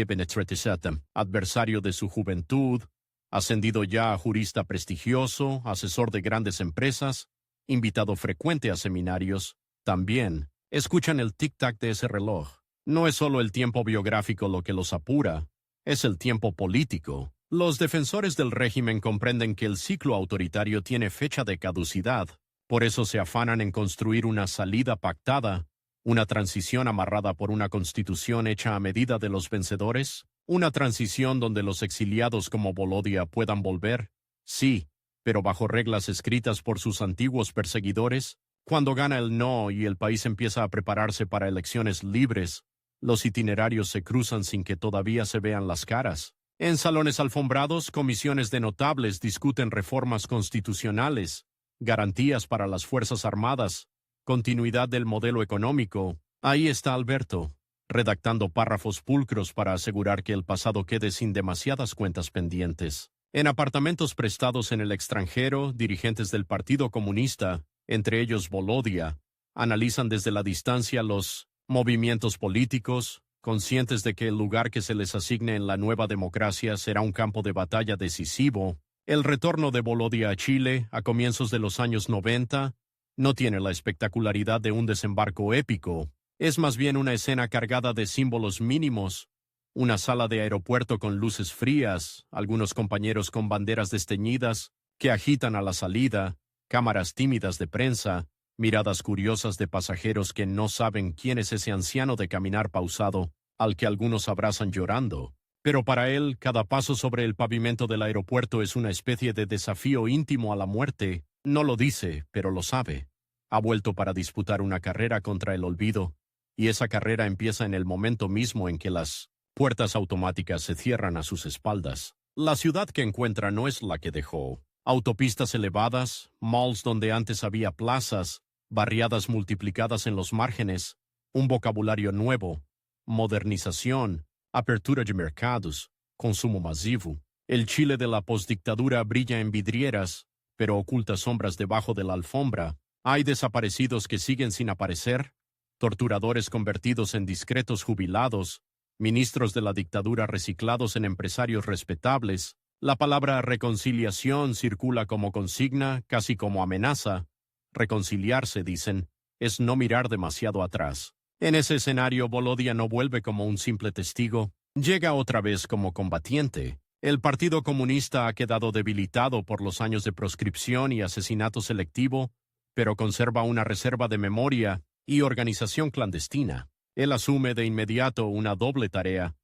adversario de su juventud, ascendido ya a jurista prestigioso, asesor de grandes empresas, invitado frecuente a seminarios, también escuchan el tic-tac de ese reloj. No es solo el tiempo biográfico lo que los apura, es el tiempo político. Los defensores del régimen comprenden que el ciclo autoritario tiene fecha de caducidad, por eso se afanan en construir una salida pactada, una transición amarrada por una constitución hecha a medida de los vencedores, una transición donde los exiliados como Volodya puedan volver, sí, pero bajo reglas escritas por sus antiguos perseguidores. Cuando gana el no y el país empieza a prepararse para elecciones libres, los itinerarios se cruzan sin que todavía se vean las caras. En salones alfombrados, comisiones de notables discuten reformas constitucionales, garantías para las Fuerzas Armadas, continuidad del modelo económico. Ahí está Alberto, redactando párrafos pulcros para asegurar que el pasado quede sin demasiadas cuentas pendientes. En apartamentos prestados en el extranjero, dirigentes del Partido Comunista, entre ellos Volodya, analizan desde la distancia los movimientos políticos, conscientes de que el lugar que se les asigne en la nueva democracia será un campo de batalla decisivo. El retorno de Volodya a Chile, a comienzos de los años 90, no tiene la espectacularidad de un desembarco épico. Es más bien una escena cargada de símbolos mínimos, una sala de aeropuerto con luces frías, algunos compañeros con banderas desteñidas que agitan a la salida, cámaras tímidas de prensa, miradas curiosas de pasajeros que no saben quién es ese anciano de caminar pausado, al que algunos abrazan llorando. Pero para él, cada paso sobre el pavimento del aeropuerto es una especie de desafío íntimo a la muerte. No lo dice, pero lo sabe. Ha vuelto para disputar una carrera contra el olvido, y esa carrera empieza en el momento mismo en que las puertas automáticas se cierran a sus espaldas. La ciudad que encuentra no es la que dejó. Autopistas elevadas, malls donde antes había plazas, barriadas multiplicadas en los márgenes, un vocabulario nuevo, modernización, apertura de mercados, consumo masivo. El Chile de la postdictadura brilla en vidrieras, pero oculta sombras debajo de la alfombra. Hay desaparecidos que siguen sin aparecer, torturadores convertidos en discretos jubilados, ministros de la dictadura reciclados en empresarios respetables. La palabra reconciliación circula como consigna, casi como amenaza. Reconciliarse, dicen, es no mirar demasiado atrás. En ese escenario, Volodya no vuelve como un simple testigo, llega otra vez como combatiente. El Partido Comunista ha quedado debilitado por los años de proscripción y asesinato selectivo, pero conserva una reserva de memoria y organización clandestina. Él asume de inmediato una doble tarea: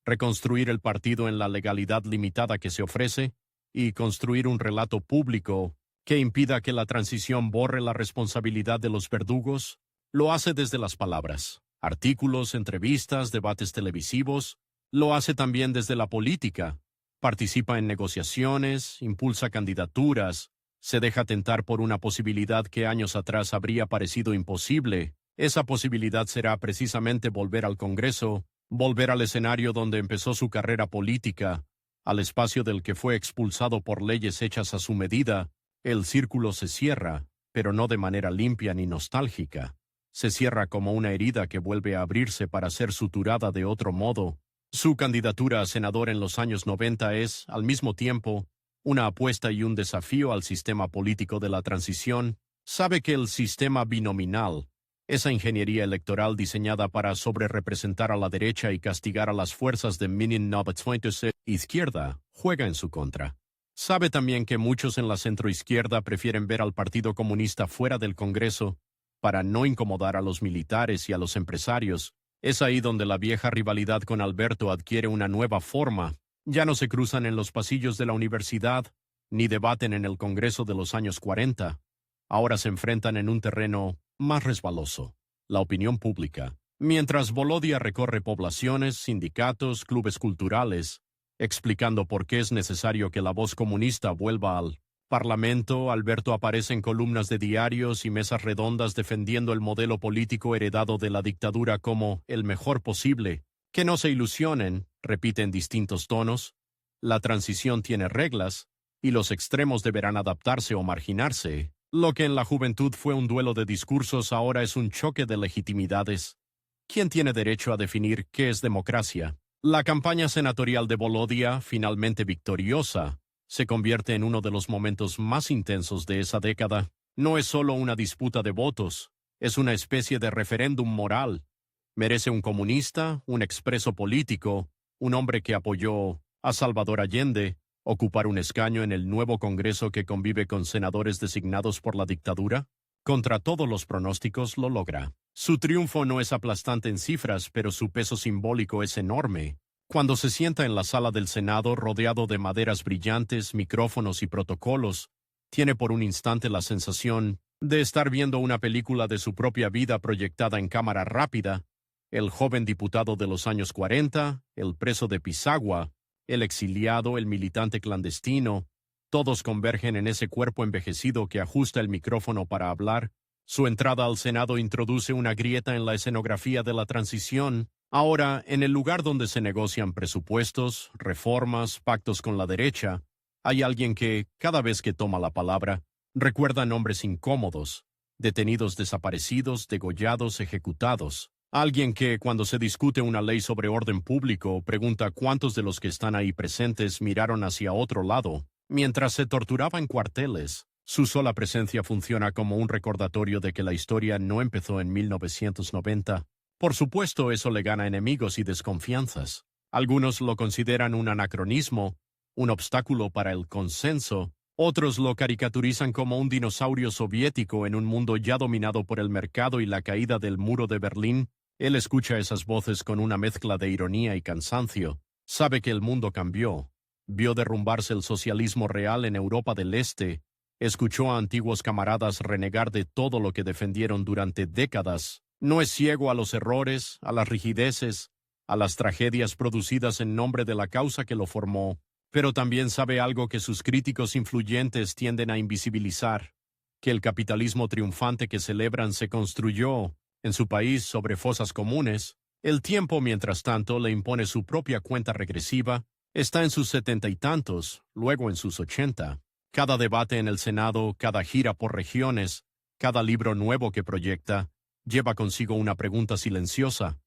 reconstruir el partido en la legalidad limitada que se ofrece y construir un relato público que impida que la transición borre la responsabilidad de los verdugos. Lo hace desde las palabras, artículos, entrevistas, debates televisivos. Lo hace también desde la política. Participa en negociaciones, impulsa candidaturas, se deja tentar por una posibilidad que años atrás habría parecido imposible. Esa posibilidad será precisamente volver al Congreso, volver al escenario donde empezó su carrera política, al espacio del que fue expulsado por leyes hechas a su medida. El círculo se cierra, pero no de manera limpia ni nostálgica. Se cierra como una herida que vuelve a abrirse para ser suturada de otro modo. Su candidatura a senador en los años 90 es, al mismo tiempo, una apuesta y un desafío al sistema político de la transición. Sabe que el sistema binominal, esa ingeniería electoral diseñada para sobrerepresentar a la derecha y castigar a las fuerzas de izquierda, juega en su contra. Sabe también que muchos en la centroizquierda prefieren ver al Partido Comunista fuera del Congreso para no incomodar a los militares y a los empresarios. Es ahí donde la vieja rivalidad con Alberto adquiere una nueva forma. Ya no se cruzan en los pasillos de la universidad, ni debaten en el Congreso de los años 40. Ahora se enfrentan en un terreno más resbaloso, la opinión pública. Mientras Volodya recorre poblaciones, sindicatos, clubes culturales, explicando por qué es necesario que la voz comunista vuelva al Parlamento, Alberto aparece en columnas de diarios y mesas redondas defendiendo el modelo político heredado de la dictadura como el mejor posible. Que no se ilusionen, repite en distintos tonos. La transición tiene reglas, y los extremos deberán adaptarse o marginarse. Lo que en la juventud fue un duelo de discursos ahora es un choque de legitimidades. ¿Quién tiene derecho a definir qué es democracia? La campaña senatorial de Volodia, finalmente victoriosa, se convierte en uno de los momentos más intensos de esa década. No es solo una disputa de votos, es una especie de referéndum moral. ¿Merece un comunista, un expreso político, un hombre que apoyó a Salvador Allende, ocupar un escaño en el nuevo Congreso que convive con senadores designados por la dictadura? Contra todos los pronósticos lo logra. Su triunfo no es aplastante en cifras, pero su peso simbólico es enorme. Cuando se sienta en la sala del Senado rodeado de maderas brillantes, micrófonos y protocolos, tiene por un instante la sensación de estar viendo una película de su propia vida proyectada en cámara rápida. El joven diputado de los años 40, el preso de Pisagua, el exiliado, el militante clandestino, todos convergen en ese cuerpo envejecido que ajusta el micrófono para hablar. Su entrada al Senado introduce una grieta en la escenografía de la transición. Ahora, en el lugar donde se negocian presupuestos, reformas, pactos con la derecha, hay alguien que, cada vez que toma la palabra, recuerda nombres incómodos, detenidos desaparecidos, degollados, ejecutados. Alguien que, cuando se discute una ley sobre orden público, pregunta cuántos de los que están ahí presentes miraron hacia otro lado, mientras se torturaba en cuarteles. Su sola presencia funciona como un recordatorio de que la historia no empezó en 1990. Por supuesto, eso le gana enemigos y desconfianzas. Algunos lo consideran un anacronismo, un obstáculo para el consenso. Otros lo caricaturizan como un dinosaurio soviético en un mundo ya dominado por el mercado y la caída del muro de Berlín. Él escucha esas voces con una mezcla de ironía y cansancio. Sabe que el mundo cambió. Vio derrumbarse el socialismo real en Europa del Este. Escuchó a antiguos camaradas renegar de todo lo que defendieron durante décadas. No es ciego a los errores, a las rigideces, a las tragedias producidas en nombre de la causa que lo formó, pero también sabe algo que sus críticos influyentes tienden a invisibilizar, que el capitalismo triunfante que celebran se construyó en su país sobre fosas comunes. El tiempo, mientras tanto, le impone su propia cuenta regresiva. Está en sus 70 y tantos, luego en sus 80. Cada debate en el Senado, cada gira por regiones, cada libro nuevo que proyecta, lleva consigo una pregunta silenciosa.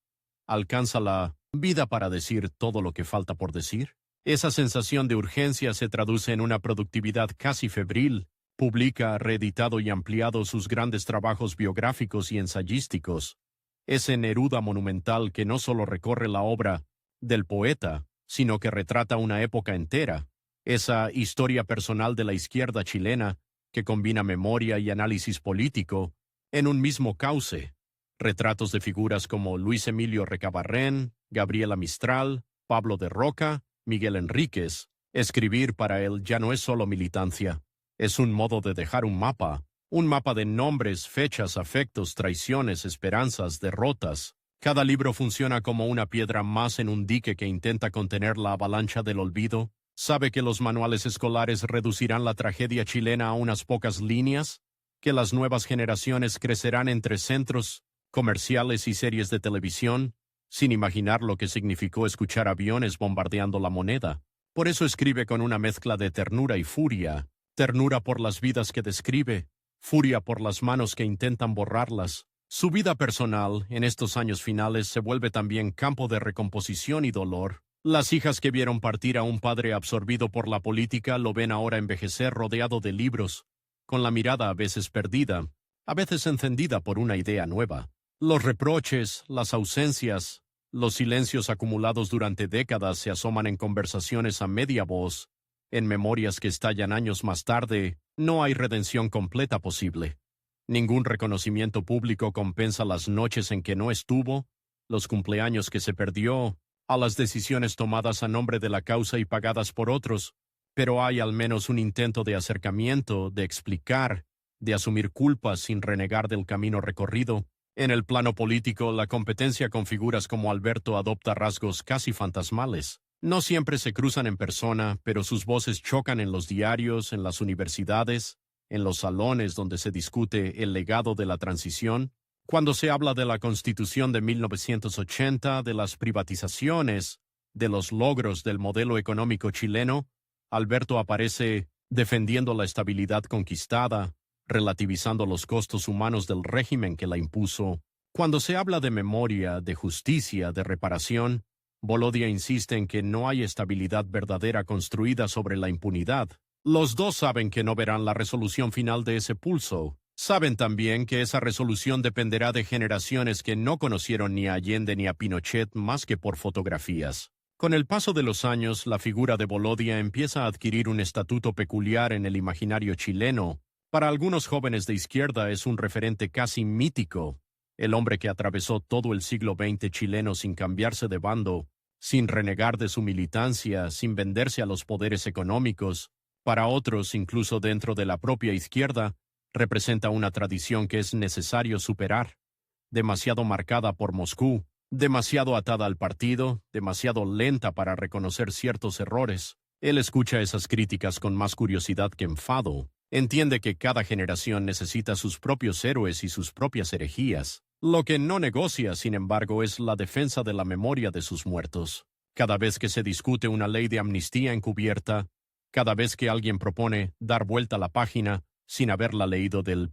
¿Alcanza la vida para decir todo lo que falta por decir? Esa sensación de urgencia se traduce en una productividad casi febril. Publica, reeditado y ampliado sus grandes trabajos biográficos y ensayísticos. Ese Neruda monumental que no solo recorre la obra del poeta, sino que retrata una época entera. Esa historia personal de la izquierda chilena que combina memoria y análisis político en un mismo cauce. Retratos de figuras como Luis Emilio Recabarren, Gabriela Mistral, Pablo de Roca, Miguel Enríquez. Escribir para él ya no es solo militancia. Es un modo de dejar un mapa de nombres, fechas, afectos, traiciones, esperanzas, derrotas. Cada libro funciona como una piedra más en un dique que intenta contener la avalancha del olvido. Sabe que los manuales escolares reducirán la tragedia chilena a unas pocas líneas, que las nuevas generaciones crecerán entre centros comerciales y series de televisión, sin imaginar lo que significó escuchar aviones bombardeando la moneda. Por eso escribe con una mezcla de ternura y furia. Ternura por las vidas que describe, furia por las manos que intentan borrarlas. Su vida personal, en estos años finales, se vuelve también campo de recomposición y dolor. Las hijas que vieron partir a un padre absorbido por la política lo ven ahora envejecer rodeado de libros, con la mirada a veces perdida, a veces encendida por una idea nueva. Los reproches, las ausencias, los silencios acumulados durante décadas se asoman en conversaciones a media voz. En memorias que estallan años más tarde, no hay redención completa posible. Ningún reconocimiento público compensa las noches en que no estuvo, los cumpleaños que se perdió, a las decisiones tomadas a nombre de la causa y pagadas por otros, pero hay al menos un intento de acercamiento, de explicar, de asumir culpas sin renegar del camino recorrido. En el plano político, la competencia con figuras como Alberto adopta rasgos casi fantasmales. No siempre se cruzan en persona, pero sus voces chocan en los diarios, en las universidades, en los salones donde se discute el legado de la transición. Cuando se habla de la Constitución de 1980, de las privatizaciones, de los logros del modelo económico chileno, Alberto aparece defendiendo la estabilidad conquistada, relativizando los costos humanos del régimen que la impuso. Cuando se habla de memoria, de justicia, de reparación, Volodya insiste en que no hay estabilidad verdadera construida sobre la impunidad. Los dos saben que no verán la resolución final de ese pulso. Saben también que esa resolución dependerá de generaciones que no conocieron ni a Allende ni a Pinochet más que por fotografías. Con el paso de los años, la figura de Volodya empieza a adquirir un estatuto peculiar en el imaginario chileno. Para algunos jóvenes de izquierda es un referente casi mítico, el hombre que atravesó todo el siglo XX chileno sin cambiarse de bando, sin renegar de su militancia, sin venderse a los poderes económicos. Para otros, incluso dentro de la propia izquierda, representa una tradición que es necesario superar, demasiado marcada por Moscú, demasiado atada al partido, demasiado lenta para reconocer ciertos errores. Él escucha esas críticas con más curiosidad que enfado. Entiende que cada generación necesita sus propios héroes y sus propias herejías. Lo que no negocia, sin embargo, es la defensa de la memoria de sus muertos. Cada vez que se discute una ley de amnistía encubierta, cada vez que alguien propone dar vuelta a la página sin haberla leído del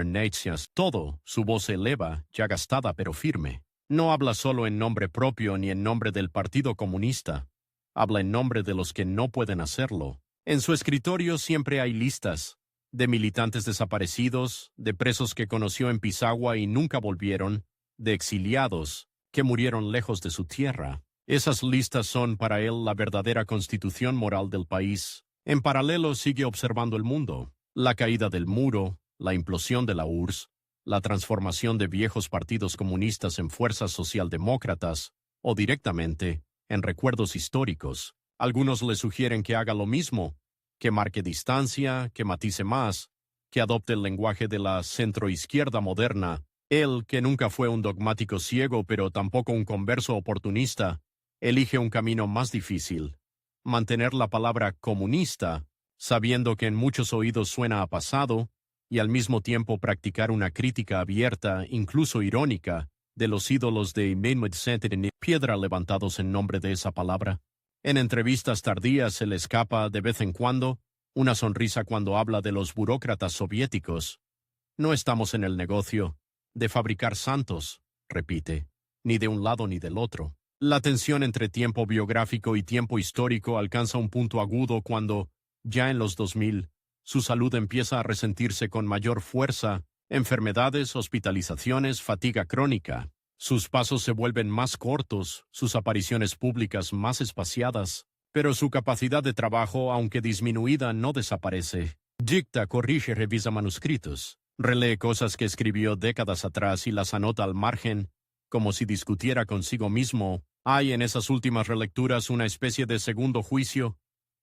Necias, todo, su voz se eleva, ya gastada pero firme. No habla solo en nombre propio ni en nombre del Partido Comunista. Habla en nombre de los que no pueden hacerlo. En su escritorio siempre hay listas de militantes desaparecidos, de presos que conoció en Pisagua y nunca volvieron, de exiliados que murieron lejos de su tierra. Esas listas son para él la verdadera constitución moral del país. En paralelo sigue observando el mundo, la caída del muro, la implosión de la URSS, la transformación de viejos partidos comunistas en fuerzas socialdemócratas, o directamente, en recuerdos históricos. Algunos le sugieren que haga lo mismo, que marque distancia, que matice más, que adopte el lenguaje de la centroizquierda moderna. Él, que nunca fue un dogmático ciego pero tampoco un converso oportunista, elige un camino más difícil: mantener la palabra comunista, sabiendo que en muchos oídos suena a pasado, y al mismo tiempo practicar una crítica abierta, incluso irónica, de los ídolos de piedra levantados en nombre de esa palabra. En entrevistas tardías se le escapa, de vez en cuando, una sonrisa cuando habla de los burócratas soviéticos. No estamos en el negocio de fabricar santos, repite, ni de un lado ni del otro. La tensión entre tiempo biográfico y tiempo histórico alcanza un punto agudo cuando, ya en los 2000, su salud empieza a resentirse con mayor fuerza: enfermedades, hospitalizaciones, fatiga crónica. Sus pasos se vuelven más cortos, sus apariciones públicas más espaciadas, pero su capacidad de trabajo, aunque disminuida, no desaparece. Dicta, corrige, revisa manuscritos, relee cosas que escribió décadas atrás y las anota al margen, como si discutiera consigo mismo. ¿Hay en esas últimas relecturas una especie de segundo juicio?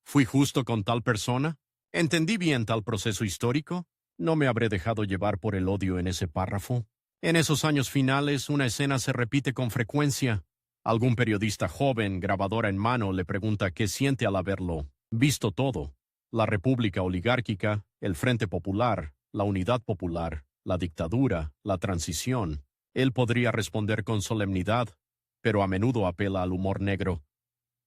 ¿Fui justo con tal persona? ¿Entendí bien tal proceso histórico? ¿No me habré dejado llevar por el odio en ese párrafo? En esos años finales, una escena se repite con frecuencia. Algún periodista joven, grabadora en mano, le pregunta qué siente al haberlo visto todo: la república oligárquica, el Frente Popular, la Unidad Popular, la dictadura, la transición. Él podría responder con solemnidad, pero a menudo apela al humor negro.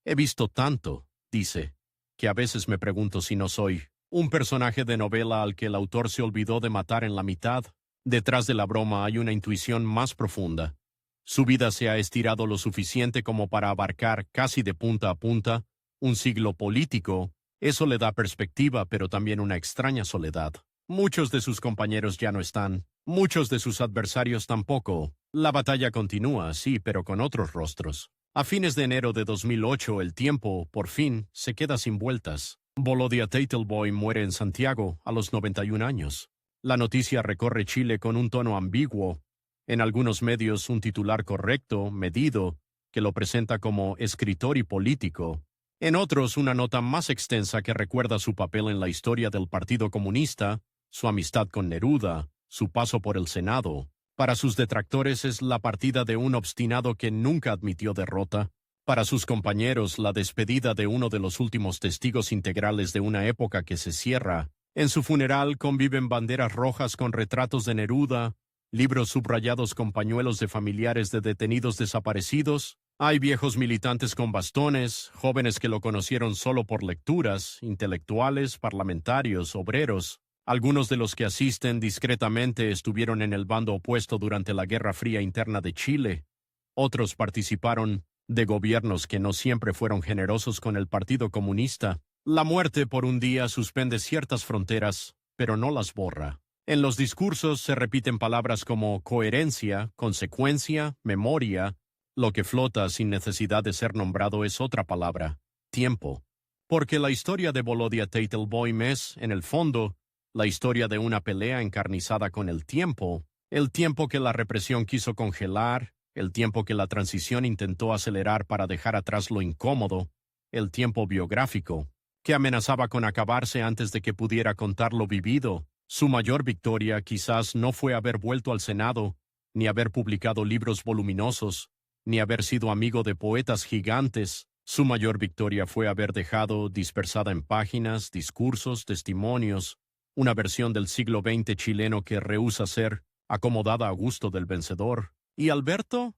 He visto tanto, dice, que a veces me pregunto si no soy un personaje de novela al que el autor se olvidó de matar en la mitad. Detrás de la broma hay una intuición más profunda. Su vida se ha estirado lo suficiente como para abarcar, casi de punta a punta, un siglo político. Eso le da perspectiva, pero también una extraña soledad. Muchos de sus compañeros ya no están, muchos de sus adversarios tampoco. La batalla continúa, sí, pero con otros rostros. A fines de enero de 2008, el tiempo, por fin, se queda sin vueltas. Volodya Teitelboy muere en Santiago a los 91 años. La noticia recorre Chile con un tono ambiguo. En algunos medios un titular correcto, medido, que lo presenta como escritor y político. En otros una nota más extensa que recuerda su papel en la historia del Partido Comunista, su amistad con Neruda, su paso por el Senado. Para sus detractores es la partida de un obstinado que nunca admitió derrota, Para sus compañeros, la despedida de uno de los últimos testigos integrales de una época que se cierra. En su funeral conviven banderas rojas con retratos de Neruda, libros subrayados con pañuelos de familiares de detenidos desaparecidos. Hay viejos militantes con bastones, jóvenes que lo conocieron solo por lecturas, intelectuales, parlamentarios, obreros. Algunos de los que asisten discretamente estuvieron en el bando opuesto durante la Guerra Fría interna de Chile. Otros participaron de gobiernos que no siempre fueron generosos con el Partido Comunista. La muerte por un día suspende ciertas fronteras, pero no las borra. En los discursos se repiten palabras como coherencia, consecuencia, memoria. Lo que flota sin necesidad de ser nombrado es otra palabra: tiempo. Porque la historia de Volodya Teitelbaum es, en el fondo, la historia de una pelea encarnizada con el tiempo que la represión quiso congelar, el tiempo que la transición intentó acelerar para dejar atrás lo incómodo, el tiempo biográfico, que amenazaba con acabarse antes de que pudiera contar lo vivido. Su mayor victoria quizás no fue haber vuelto al Senado, ni haber publicado libros voluminosos, ni haber sido amigo de poetas gigantes. Su mayor victoria fue haber dejado, dispersada en páginas, discursos, testimonios, una versión del siglo XX chileno que rehúsa ser acomodada a gusto del vencedor. ¿Y Alberto?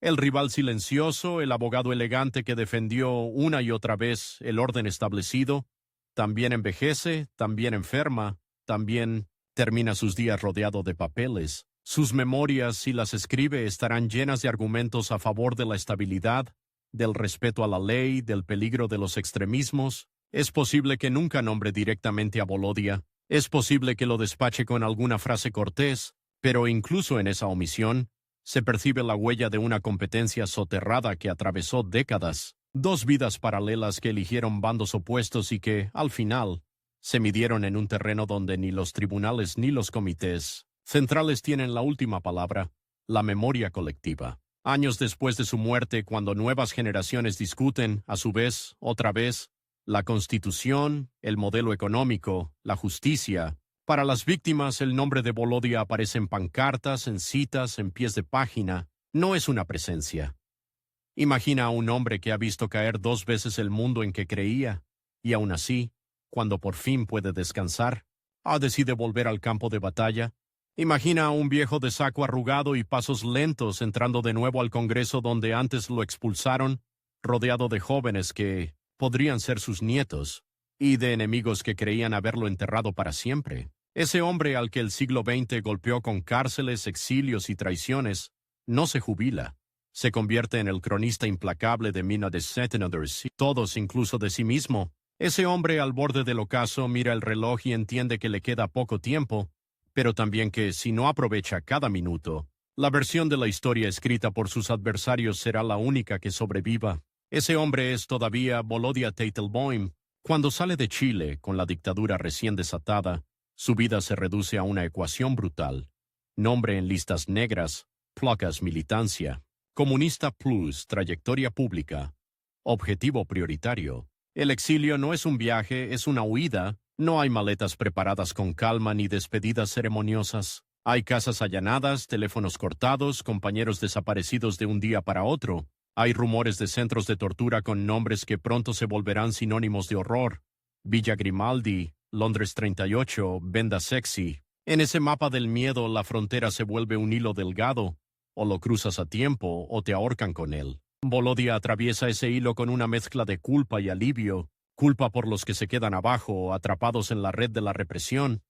El rival silencioso, el abogado elegante que defendió una y otra vez el orden establecido, también envejece, también enferma, también termina sus días rodeado de papeles. Sus memorias, si las escribe, estarán llenas de argumentos a favor de la estabilidad, del respeto a la ley, del peligro de los extremismos. Es posible que nunca nombre directamente a Volodya. Es posible que lo despache con alguna frase cortés, pero incluso en esa omisión, se percibe la huella de una competencia soterrada que atravesó décadas, dos vidas paralelas que eligieron bandos opuestos y que, al final, se midieron en un terreno donde ni los tribunales ni los comités centrales tienen la última palabra: la memoria colectiva. Años después de su muerte, cuando nuevas generaciones discuten, a su vez, otra vez, la Constitución, el modelo económico, la justicia, para las víctimas el nombre de Volodya aparece en pancartas, en citas, en pies de página. No es una presencia. Imagina a un hombre que ha visto caer 2 veces el mundo en que creía, y aún así, cuando por fin puede descansar, decide volver al campo de batalla. Imagina a un viejo de saco arrugado y pasos lentos entrando de nuevo al Congreso donde antes lo expulsaron, rodeado de jóvenes que podrían ser sus nietos, y de enemigos que creían haberlo enterrado para siempre. Ese hombre al que el siglo XX golpeó con cárceles, exilios y traiciones, no se jubila. Se convierte en el cronista implacable de Mina de Sentinels y todos, incluso de sí mismo. Ese hombre al borde del ocaso mira el reloj y entiende que le queda poco tiempo, pero también que, si no aprovecha cada minuto, la versión de la historia escrita por sus adversarios será la única que sobreviva. Ese hombre es todavía Volodya Teitelbaum. Cuando sale de Chile, con la dictadura recién desatada, su vida se reduce a una ecuación brutal. Nombre en listas negras, placas militancia, comunista plus, trayectoria pública, objetivo prioritario. El exilio no es un viaje, es una huida. No hay maletas preparadas con calma ni despedidas ceremoniosas. Hay casas allanadas, teléfonos cortados, compañeros desaparecidos de un día para otro. Hay rumores de centros de tortura con nombres que pronto se volverán sinónimos de horror. Villa Grimaldi, Londres 38, Venda Sexy. En ese mapa del miedo la frontera se vuelve un hilo delgado. O lo cruzas a tiempo o te ahorcan con él. Volodya atraviesa ese hilo con una mezcla de culpa y alivio. Culpa por los que se quedan abajo, atrapados en la red de la represión.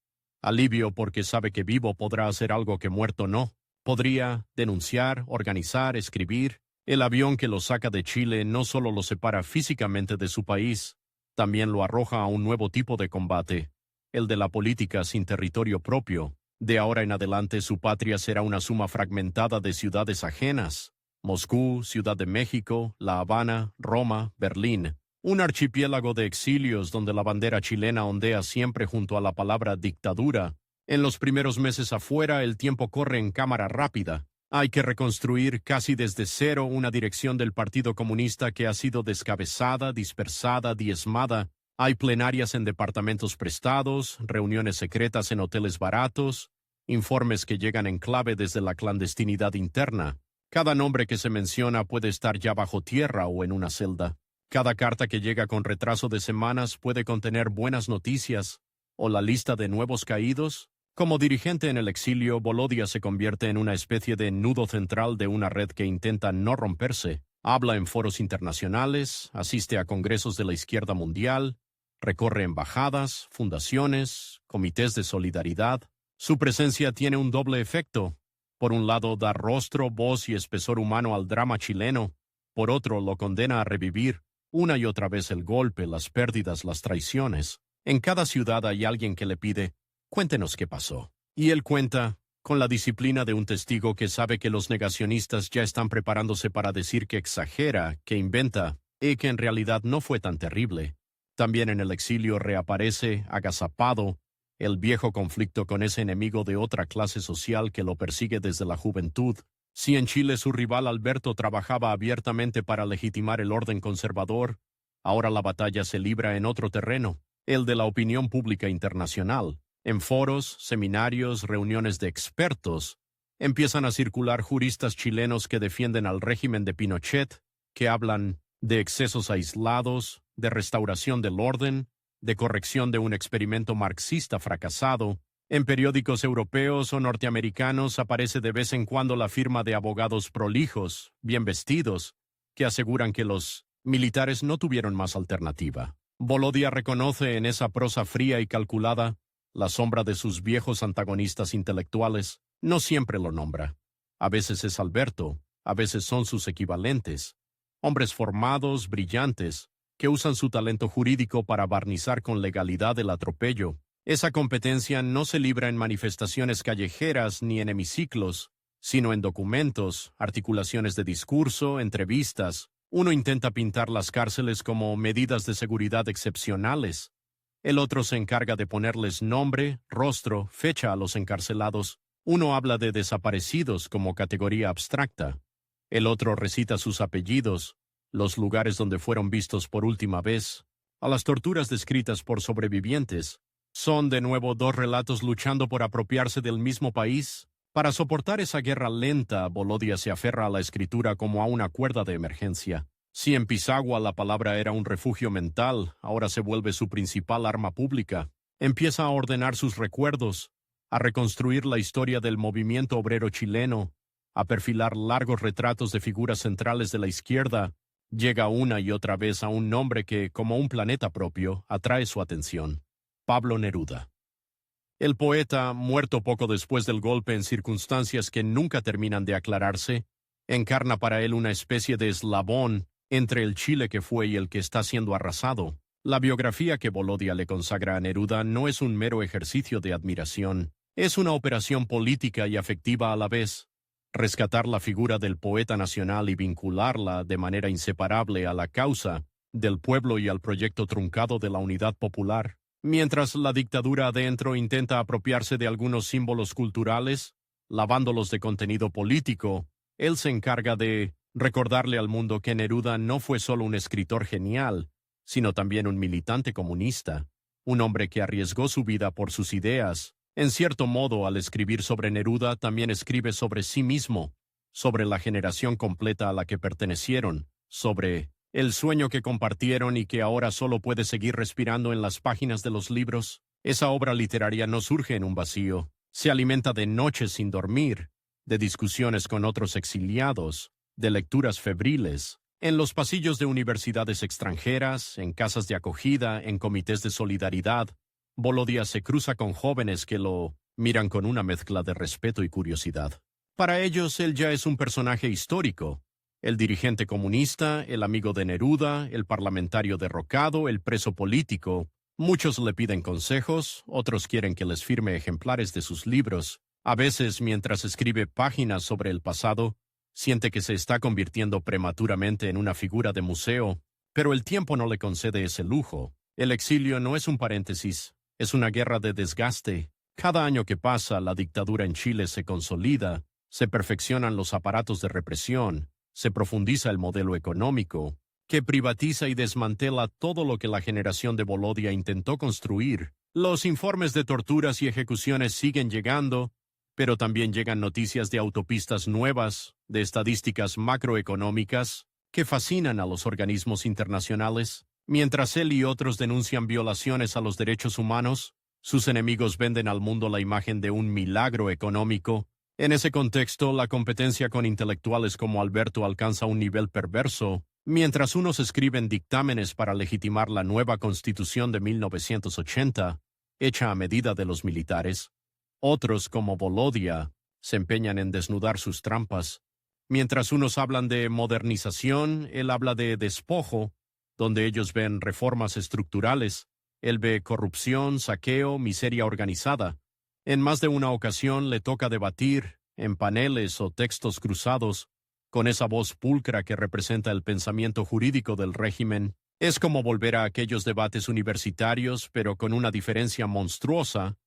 Alivio porque sabe que vivo podrá hacer algo que muerto no. Podría denunciar, organizar, escribir. El avión que lo saca de Chile no solo lo separa físicamente de su país, también lo arroja a un nuevo tipo de combate, el de la política sin territorio propio. De ahora en adelante su patria será una suma fragmentada de ciudades ajenas: Moscú, Ciudad de México, La Habana, Roma, Berlín. Un archipiélago de exilios donde la bandera chilena ondea siempre junto a la palabra dictadura. En los primeros meses afuera el tiempo corre en cámara rápida. Hay que reconstruir casi desde cero una dirección del Partido Comunista que ha sido descabezada, dispersada, diezmada. Hay plenarias en departamentos prestados, reuniones secretas en hoteles baratos, informes que llegan en clave desde la clandestinidad interna. Cada nombre que se menciona puede estar ya bajo tierra o en una celda. Cada carta que llega con retraso de semanas puede contener buenas noticias o la lista de nuevos caídos. Como dirigente en el exilio, Volodia se convierte en una especie de nudo central de una red que intenta no romperse. Habla en foros internacionales, asiste a congresos de la izquierda mundial, recorre embajadas, fundaciones, comités de solidaridad. Su presencia tiene un doble efecto. Por un lado, da rostro, voz y espesor humano al drama chileno. Por otro, lo condena a revivir una y otra vez el golpe, las pérdidas, las traiciones. En cada ciudad hay alguien que le pide: cuéntenos qué pasó. Y él cuenta, con la disciplina de un testigo que sabe que los negacionistas ya están preparándose para decir que exagera, que inventa, y que en realidad no fue tan terrible. También en el exilio reaparece, agazapado, el viejo conflicto con ese enemigo de otra clase social que lo persigue desde la juventud. Si en Chile su rival Alberto trabajaba abiertamente para legitimar el orden conservador, ahora la batalla se libra en otro terreno, el de la opinión pública internacional. En foros, seminarios, reuniones de expertos, empiezan a circular juristas chilenos que defienden al régimen de Pinochet, que hablan de excesos aislados, de restauración del orden, de corrección de un experimento marxista fracasado. En periódicos europeos o norteamericanos aparece de vez en cuando la firma de abogados prolijos, bien vestidos, que aseguran que los militares no tuvieron más alternativa. Volodia reconoce en esa prosa fría y calculada la sombra de sus viejos antagonistas intelectuales. No siempre lo nombra. A veces es Alberto, a veces son sus equivalentes. Hombres formados, brillantes, que usan su talento jurídico para barnizar con legalidad el atropello. Esa competencia no se libra en manifestaciones callejeras ni en hemiciclos, sino en documentos, articulaciones de discurso, entrevistas. Uno intenta pintar las cárceles como medidas de seguridad excepcionales. El otro se encarga de ponerles nombre, rostro, fecha a los encarcelados. Uno habla de desaparecidos como categoría abstracta. El otro recita sus apellidos, los lugares donde fueron vistos por última vez, a las torturas descritas por sobrevivientes. Son de nuevo dos relatos luchando por apropiarse del mismo país. Para soportar esa guerra lenta, Volodia se aferra a la escritura como a una cuerda de emergencia. Si en Pisagua la palabra era un refugio mental, ahora se vuelve su principal arma pública. Empieza a ordenar sus recuerdos, a reconstruir la historia del movimiento obrero chileno, a perfilar largos retratos de figuras centrales de la izquierda. Llega una y otra vez a un nombre que, como un planeta propio, atrae su atención: Pablo Neruda. El poeta, muerto poco después del golpe en circunstancias que nunca terminan de aclararse, encarna para él una especie de eslabón entre el Chile que fue y el que está siendo arrasado. La biografía que Volodia le consagra a Neruda no es un mero ejercicio de admiración, es una operación política y afectiva a la vez. Rescatar la figura del poeta nacional y vincularla de manera inseparable a la causa del pueblo y al proyecto truncado de la unidad popular. Mientras la dictadura adentro intenta apropiarse de algunos símbolos culturales, lavándolos de contenido político, él se encarga de recordarle al mundo que Neruda no fue solo un escritor genial, sino también un militante comunista, un hombre que arriesgó su vida por sus ideas. En cierto modo, al escribir sobre Neruda, también escribe sobre sí mismo, sobre la generación completa a la que pertenecieron, sobre el sueño que compartieron y que ahora solo puede seguir respirando en las páginas de los libros. Esa obra literaria no surge en un vacío, se alimenta de noches sin dormir, de discusiones con otros exiliados, de lecturas febriles, en los pasillos de universidades extranjeras, en casas de acogida, en comités de solidaridad. Volodia se cruza con jóvenes que lo miran con una mezcla de respeto y curiosidad. Para ellos, él ya es un personaje histórico. El dirigente comunista, el amigo de Neruda, el parlamentario derrocado, el preso político. Muchos le piden consejos, otros quieren que les firme ejemplares de sus libros. A veces, mientras escribe páginas sobre el pasado, siente que se está convirtiendo prematuramente en una figura de museo, pero el tiempo no le concede ese lujo. El exilio no es un paréntesis, es una guerra de desgaste. Cada año que pasa, la dictadura en Chile se consolida, se perfeccionan los aparatos de represión, se profundiza el modelo económico, que privatiza y desmantela todo lo que la generación de Volodia intentó construir. Los informes de torturas y ejecuciones siguen llegando, Pero también llegan noticias de autopistas nuevas, de estadísticas macroeconómicas, que fascinan a los organismos internacionales. Mientras él y otros denuncian violaciones a los derechos humanos, sus enemigos venden al mundo la imagen de un milagro económico. En ese contexto, la competencia con intelectuales como Alberto alcanza un nivel perverso. Mientras unos escriben dictámenes para legitimar la nueva Constitución de 1980, hecha a medida de los militares, otros, como Volodya, se empeñan en desnudar sus trampas. Mientras unos hablan de modernización, él habla de despojo, donde ellos ven reformas estructurales. Él ve corrupción, saqueo, miseria organizada. En más de una ocasión le toca debatir, en paneles o textos cruzados, con esa voz pulcra que representa el pensamiento jurídico del régimen. Es como volver a aquellos debates universitarios, pero con una diferencia monstruosa.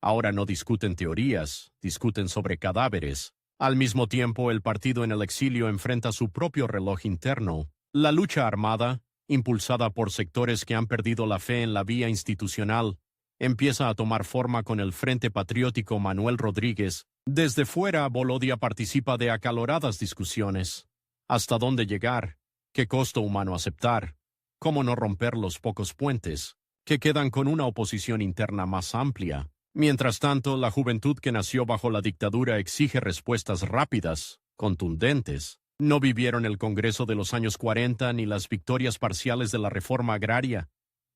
Ahora no discuten teorías, discuten sobre cadáveres. Al mismo tiempo, el partido en el exilio enfrenta su propio reloj interno. La lucha armada, impulsada por sectores que han perdido la fe en la vía institucional, empieza a tomar forma con el Frente Patriótico Manuel Rodríguez. Desde fuera, Volodya participa de acaloradas discusiones. ¿Hasta dónde llegar? ¿Qué costo humano aceptar? ¿Cómo no romper los pocos puentes que quedan con una oposición interna más amplia? Mientras tanto, la juventud que nació bajo la dictadura exige respuestas rápidas, contundentes. No vivieron el Congreso de los años 40 ni las victorias parciales de la reforma agraria.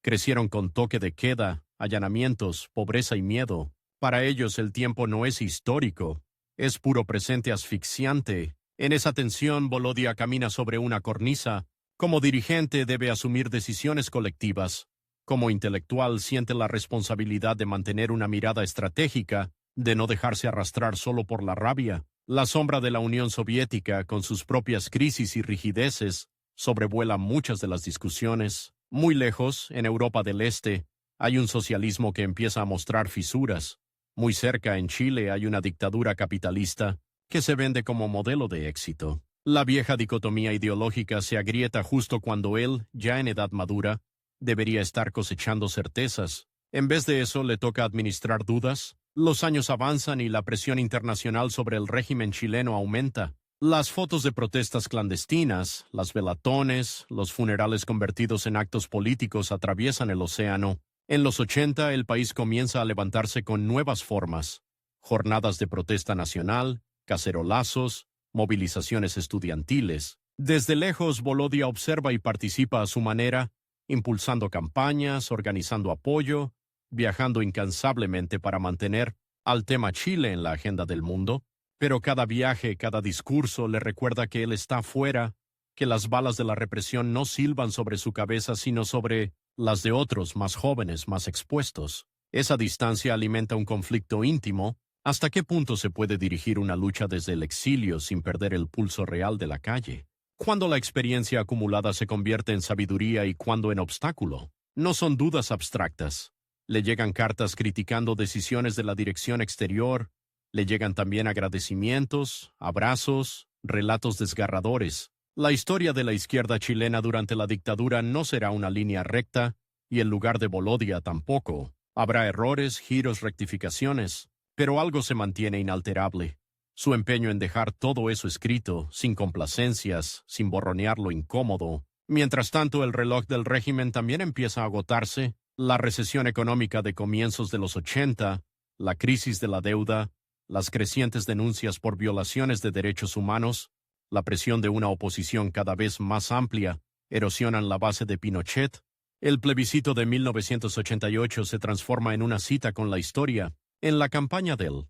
Crecieron con toque de queda, allanamientos, pobreza y miedo. Para ellos el tiempo no es histórico, es puro presente asfixiante. En esa tensión, Volodya camina sobre una cornisa. Como dirigente debe asumir decisiones colectivas. Como intelectual siente la responsabilidad de mantener una mirada estratégica, de no dejarse arrastrar solo por la rabia. La sombra de la Unión Soviética, con sus propias crisis y rigideces, sobrevuela muchas de las discusiones. Muy lejos, en Europa del Este, hay un socialismo que empieza a mostrar fisuras. Muy cerca, en Chile, hay una dictadura capitalista que se vende como modelo de éxito. La vieja dicotomía ideológica se agrieta justo cuando él, ya en edad madura, debería estar cosechando certezas. En vez de eso, le toca administrar dudas. Los años avanzan y la presión internacional sobre el régimen chileno aumenta. Las fotos de protestas clandestinas, las velatones, los funerales convertidos en actos políticos atraviesan el océano. En los 80, el país comienza a levantarse con nuevas formas. Jornadas de protesta nacional, cacerolazos, movilizaciones estudiantiles. Desde lejos, Volodya observa y participa a su manera, impulsando campañas, organizando apoyo, viajando incansablemente para mantener al tema Chile en la agenda del mundo. Pero cada viaje, cada discurso le recuerda que él está fuera, que las balas de la represión no silban sobre su cabeza, sino sobre las de otros más jóvenes, más expuestos. Esa distancia alimenta un conflicto íntimo. ¿Hasta qué punto se puede dirigir una lucha desde el exilio sin perder el pulso real de la calle? ¿Cuándo la experiencia acumulada se convierte en sabiduría y cuándo en obstáculo? No son dudas abstractas. Le llegan cartas criticando decisiones de la dirección exterior, le llegan también agradecimientos, abrazos, relatos desgarradores. La historia de la izquierda chilena durante la dictadura no será una línea recta, y el lugar de Volodya tampoco. Habrá errores, giros, rectificaciones, pero algo se mantiene inalterable. Su empeño en dejar todo eso escrito, sin complacencias, sin borronear lo incómodo. Mientras tanto, el reloj del régimen también empieza a agotarse. La recesión económica de comienzos de los 80, la crisis de la deuda, las crecientes denuncias por violaciones de derechos humanos, la presión de una oposición cada vez más amplia, erosionan la base de Pinochet. El plebiscito de 1988 se transforma en una cita con la historia. En la campaña del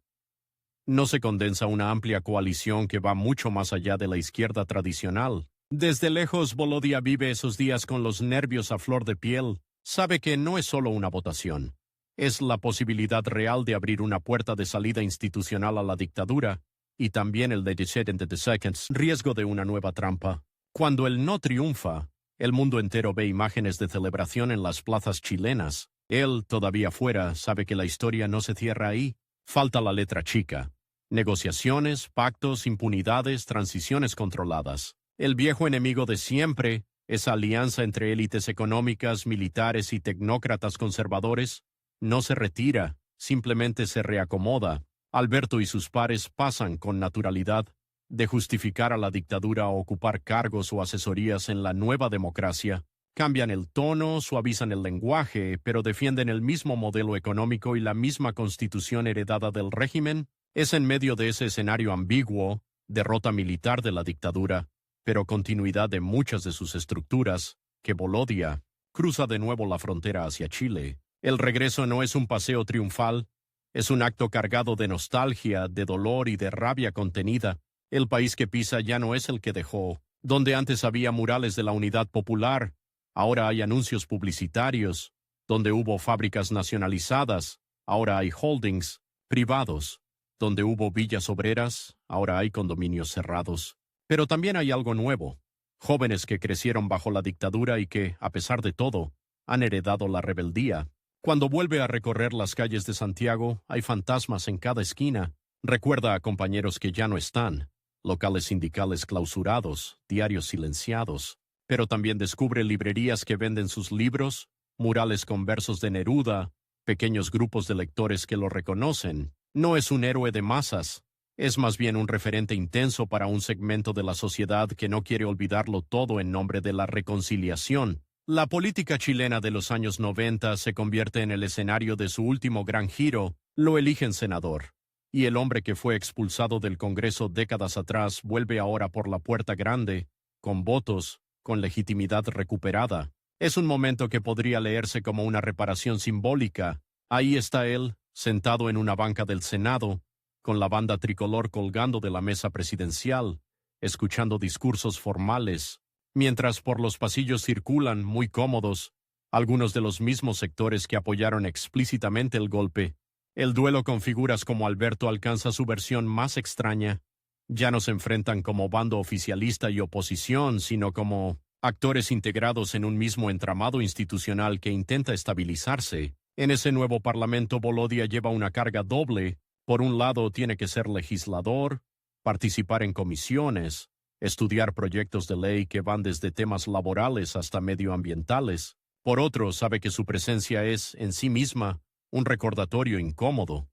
no se condensa una amplia coalición que va mucho más allá de la izquierda tradicional. Desde lejos, Volodya vive esos días con los nervios a flor de piel. Sabe que no es solo una votación. Es la posibilidad real de abrir una puerta de salida institucional a la dictadura, y también el de 70 seconds, riesgo de una nueva trampa. Cuando el no triunfa, el mundo entero ve imágenes de celebración en las plazas chilenas. Él, todavía fuera, sabe que la historia no se cierra ahí. Falta la letra chica. Negociaciones, pactos, impunidades, transiciones controladas. El viejo enemigo de siempre, esa alianza entre élites económicas, militares y tecnócratas conservadores, no se retira, simplemente se reacomoda. Alberto y sus pares pasan con naturalidad de justificar a la dictadura a ocupar cargos o asesorías en la nueva democracia. Cambian el tono, suavizan el lenguaje, pero defienden el mismo modelo económico y la misma constitución heredada del régimen. Es en medio de ese escenario ambiguo, derrota militar de la dictadura, pero continuidad de muchas de sus estructuras, que Volodya cruza de nuevo la frontera hacia Chile. El regreso no es un paseo triunfal, es un acto cargado de nostalgia, de dolor y de rabia contenida. El país que pisa ya no es el que dejó. Donde antes había murales de la Unidad Popular, ahora hay anuncios publicitarios. Donde hubo fábricas nacionalizadas, ahora hay holdings privados. Donde hubo villas obreras, ahora hay condominios cerrados. Pero también hay algo nuevo. Jóvenes que crecieron bajo la dictadura y que, a pesar de todo, han heredado la rebeldía. Cuando vuelve a recorrer las calles de Santiago, hay fantasmas en cada esquina. Recuerda a compañeros que ya no están, locales sindicales clausurados, diarios silenciados. Pero también descubre librerías que venden sus libros, murales con versos de Neruda, pequeños grupos de lectores que lo reconocen. No es un héroe de masas, es más bien un referente intenso para un segmento de la sociedad que no quiere olvidarlo todo en nombre de la reconciliación. La política chilena de los años 90 se convierte en el escenario de su último gran giro. Lo eligen senador. Y el hombre que fue expulsado del Congreso décadas atrás vuelve ahora por la puerta grande, con votos, con legitimidad recuperada. Es un momento que podría leerse como una reparación simbólica. Ahí está él, sentado en una banca del Senado, con la banda tricolor colgando de la mesa presidencial, escuchando discursos formales, mientras por los pasillos circulan, muy cómodos, algunos de los mismos sectores que apoyaron explícitamente el golpe. El duelo con figuras como Alberto alcanza su versión más extraña. Ya no se enfrentan como bando oficialista y oposición, sino como actores integrados en un mismo entramado institucional que intenta estabilizarse. En ese nuevo parlamento Volodya lleva una carga doble. Por un lado, tiene que ser legislador, participar en comisiones, estudiar proyectos de ley que van desde temas laborales hasta medioambientales. Por otro, sabe que su presencia es, en sí misma, un recordatorio incómodo.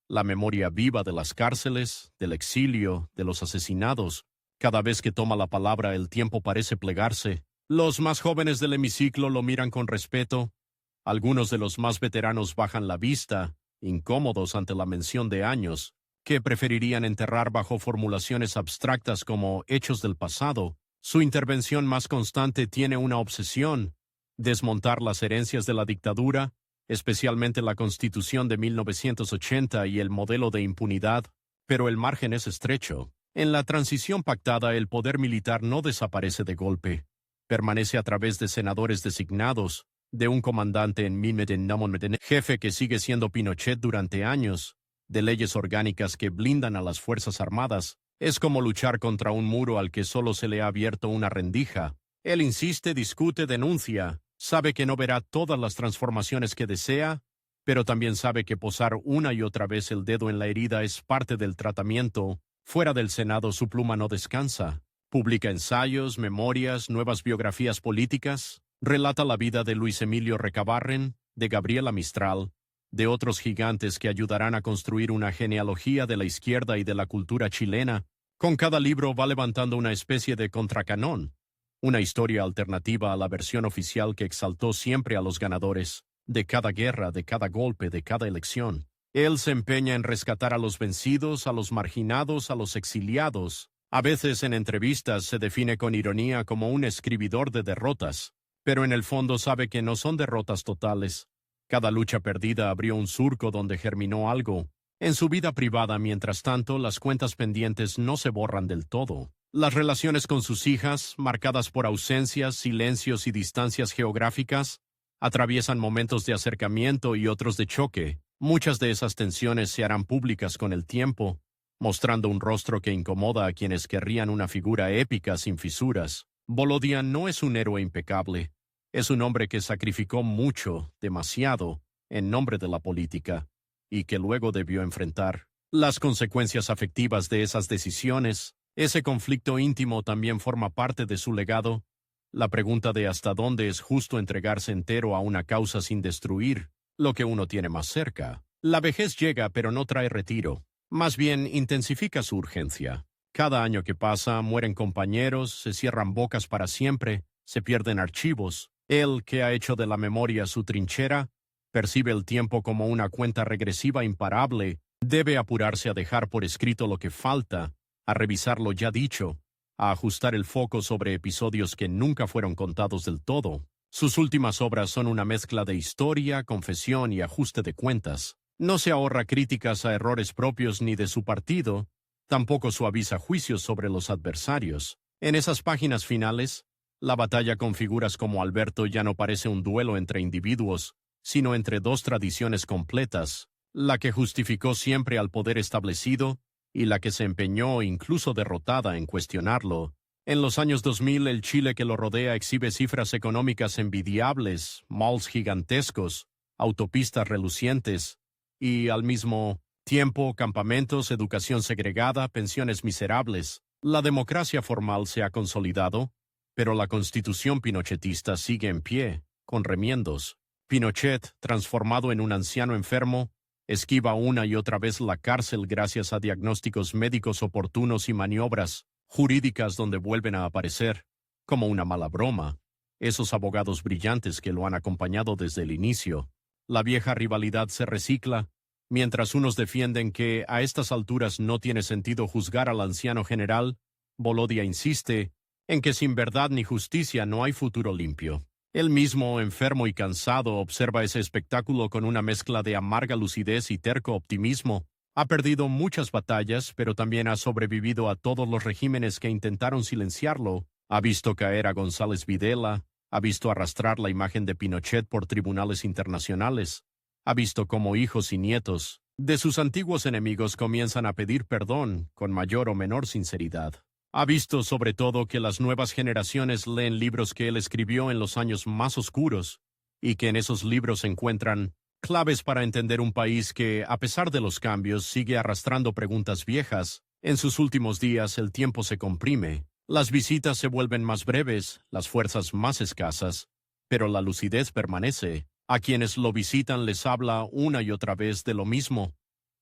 La memoria viva de las cárceles, del exilio, de los asesinados. Cada vez que toma la palabra, el tiempo parece plegarse. Los más jóvenes del hemiciclo lo miran con respeto. Algunos de los más veteranos bajan la vista, incómodos ante la mención de años, que preferirían enterrar bajo formulaciones abstractas como hechos del pasado. Su intervención más constante tiene una obsesión: desmontar las herencias de la dictadura, especialmente la Constitución de 1980 y el modelo de impunidad, pero el margen es estrecho. En la transición pactada, el poder militar no desaparece de golpe. Permanece a través de senadores designados, de un comandante en jefe que sigue siendo Pinochet durante años, de leyes orgánicas que blindan a las Fuerzas Armadas. Es como luchar contra un muro al que solo se le ha abierto una rendija. Él insiste, discute, denuncia, sabe que no verá todas las transformaciones que desea, pero también sabe que posar una y otra vez el dedo en la herida es parte del tratamiento. Fuera del Senado su pluma no descansa. Publica ensayos, memorias, nuevas biografías políticas. Relata la vida de Luis Emilio Recabarren, de Gabriela Mistral, de otros gigantes que ayudarán a construir una genealogía de la izquierda y de la cultura chilena. Con cada libro va levantando una especie de contracanón, una historia alternativa a la versión oficial que exaltó siempre a los ganadores, de cada guerra, de cada golpe, de cada elección. Él se empeña en rescatar a los vencidos, a los marginados, a los exiliados. A veces en entrevistas se define con ironía como un escribidor de derrotas, pero en el fondo sabe que no son derrotas totales. Cada lucha perdida abrió un surco donde germinó algo. En su vida privada, mientras tanto, las cuentas pendientes no se borran del todo. Las relaciones con sus hijas, marcadas por ausencias, silencios y distancias geográficas, atraviesan momentos de acercamiento y otros de choque. Muchas de esas tensiones se harán públicas con el tiempo, mostrando un rostro que incomoda a quienes querrían una figura épica sin fisuras. Volodya no es un héroe impecable. Es un hombre que sacrificó mucho, demasiado, en nombre de la política, y que luego debió enfrentar las consecuencias afectivas de esas decisiones. Ese conflicto íntimo también forma parte de su legado. La pregunta de hasta dónde es justo entregarse entero a una causa sin destruir lo que uno tiene más cerca. La vejez llega, pero no trae retiro. Más bien intensifica su urgencia. Cada año que pasa, mueren compañeros, se cierran bocas para siempre, se pierden archivos. Él, que ha hecho de la memoria su trinchera, percibe el tiempo como una cuenta regresiva imparable, debe apurarse a dejar por escrito lo que falta, a revisar lo ya dicho, a ajustar el foco sobre episodios que nunca fueron contados del todo. Sus últimas obras son una mezcla de historia, confesión y ajuste de cuentas. No se ahorra críticas a errores propios ni de su partido, tampoco suaviza juicios sobre los adversarios. En esas páginas finales, la batalla con figuras como Alberto ya no parece un duelo entre individuos, sino entre dos tradiciones completas, la que justificó siempre al poder establecido y la que se empeñó, incluso derrotada, en cuestionarlo. En los años 2000, el Chile que lo rodea exhibe cifras económicas envidiables, malls gigantescos, autopistas relucientes y, al mismo tiempo, campamentos, educación segregada, pensiones miserables. La democracia formal se ha consolidado, pero la constitución pinochetista sigue en pie, con remiendos. Pinochet, transformado en un anciano enfermo, esquiva una y otra vez la cárcel gracias a diagnósticos médicos oportunos y maniobras jurídicas donde vuelven a aparecer, como una mala broma, esos abogados brillantes que lo han acompañado desde el inicio. La vieja rivalidad se recicla, mientras unos defienden que a estas alturas no tiene sentido juzgar al anciano general, Volodya insiste en que sin verdad ni justicia no hay futuro limpio. Él mismo, enfermo y cansado, observa ese espectáculo con una mezcla de amarga lucidez y terco optimismo. Ha perdido muchas batallas, pero también ha sobrevivido a todos los regímenes que intentaron silenciarlo. Ha visto caer a González Videla, ha visto arrastrar la imagen de Pinochet por tribunales internacionales, ha visto cómo hijos y nietos de sus antiguos enemigos comienzan a pedir perdón con mayor o menor sinceridad. Ha visto sobre todo que las nuevas generaciones leen libros que él escribió en los años más oscuros y que en esos libros se encuentran claves para entender un país que, a pesar de los cambios, sigue arrastrando preguntas viejas. En sus últimos días el tiempo se comprime, las visitas se vuelven más breves, las fuerzas más escasas, pero la lucidez permanece. A quienes lo visitan les habla una y otra vez de lo mismo,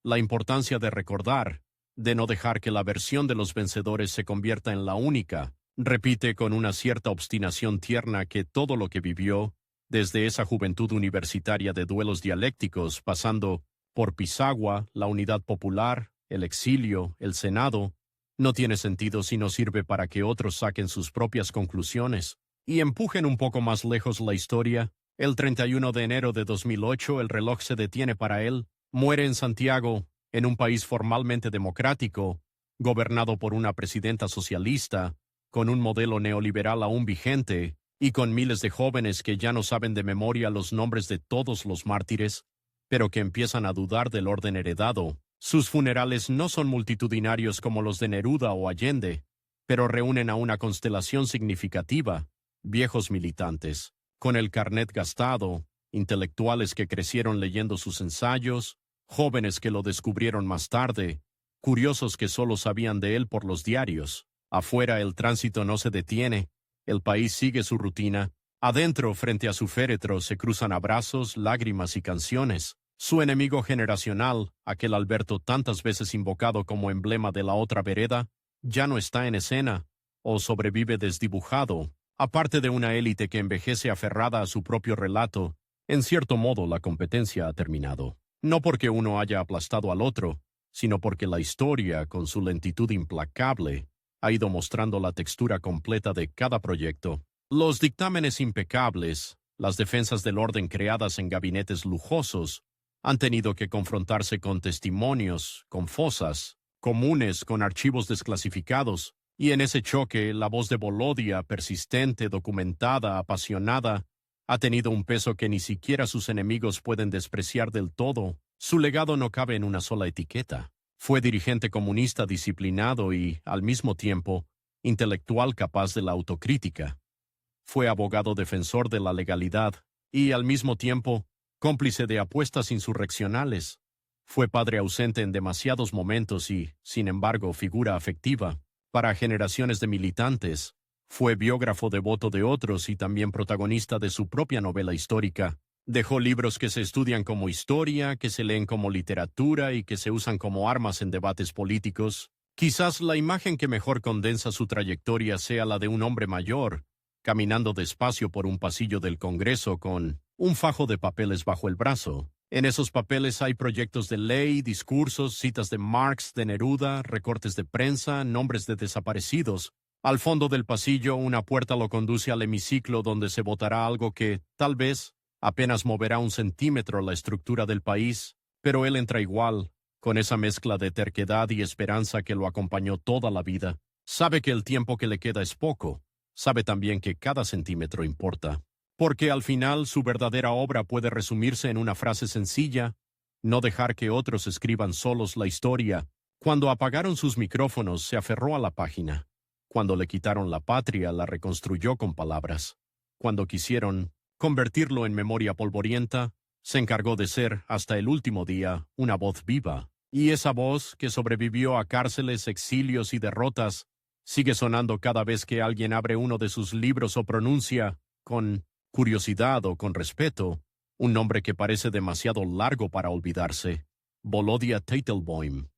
la importancia de recordar, de no dejar que la versión de los vencedores se convierta en la única. Repite con una cierta obstinación tierna que todo lo que vivió, desde esa juventud universitaria de duelos dialécticos, pasando por Pisagua, la Unidad Popular, el exilio, el Senado, no tiene sentido si no sirve para que otros saquen sus propias conclusiones y empujen un poco más lejos la historia. El 31 de enero de 2008 el reloj se detiene para él, muere en Santiago, en un país formalmente democrático, gobernado por una presidenta socialista, con un modelo neoliberal aún vigente, y con miles de jóvenes que ya no saben de memoria los nombres de todos los mártires, pero que empiezan a dudar del orden heredado. Sus funerales no son multitudinarios como los de Neruda o Allende, pero reúnen a una constelación significativa, viejos militantes, con el carnet gastado, intelectuales que crecieron leyendo sus ensayos, jóvenes que lo descubrieron más tarde, curiosos que solo sabían de él por los diarios. Afuera el tránsito no se detiene, el país sigue su rutina. Adentro, frente a su féretro, se cruzan abrazos, lágrimas y canciones. Su enemigo generacional, aquel Alberto tantas veces invocado como emblema de la otra vereda, ya no está en escena, o sobrevive desdibujado. Aparte de una élite que envejece aferrada a su propio relato, en cierto modo la competencia ha terminado. No porque uno haya aplastado al otro, sino porque la historia, con su lentitud implacable, ha ido mostrando la textura completa de cada proyecto. Los dictámenes impecables, las defensas del orden creadas en gabinetes lujosos, han tenido que confrontarse con testimonios, con fosas comunes, con archivos desclasificados, y en ese choque la voz de Volodya, persistente, documentada, apasionada, ha tenido un peso que ni siquiera sus enemigos pueden despreciar del todo. Su legado no cabe en una sola etiqueta. Fue dirigente comunista disciplinado y, al mismo tiempo, intelectual capaz de la autocrítica. Fue abogado defensor de la legalidad y, al mismo tiempo, cómplice de apuestas insurreccionales. Fue padre ausente en demasiados momentos y, sin embargo, figura afectiva para generaciones de militantes. Fue biógrafo devoto de otros y también protagonista de su propia novela histórica. Dejó libros que se estudian como historia, que se leen como literatura y que se usan como armas en debates políticos. Quizás la imagen que mejor condensa su trayectoria sea la de un hombre mayor, caminando despacio por un pasillo del Congreso con un fajo de papeles bajo el brazo. En esos papeles hay proyectos de ley, discursos, citas de Marx, de Neruda, recortes de prensa, nombres de desaparecidos. Al fondo del pasillo, una puerta lo conduce al hemiciclo donde se votará algo que, tal vez, apenas moverá 1 centímetro la estructura del país, pero él entra igual, con esa mezcla de terquedad y esperanza que lo acompañó toda la vida. Sabe que el tiempo que le queda es poco, sabe también que cada centímetro importa, porque al final su verdadera obra puede resumirse en una frase sencilla: no dejar que otros escriban solos la historia. Cuando apagaron sus micrófonos, se aferró a la página. Cuando le quitaron la patria, la reconstruyó con palabras. Cuando quisieron convertirlo en memoria polvorienta, se encargó de ser, hasta el último día, una voz viva. Y esa voz, que sobrevivió a cárceles, exilios y derrotas, sigue sonando cada vez que alguien abre uno de sus libros o pronuncia, con curiosidad o con respeto, un nombre que parece demasiado largo para olvidarse: Volodya Teitelbaum.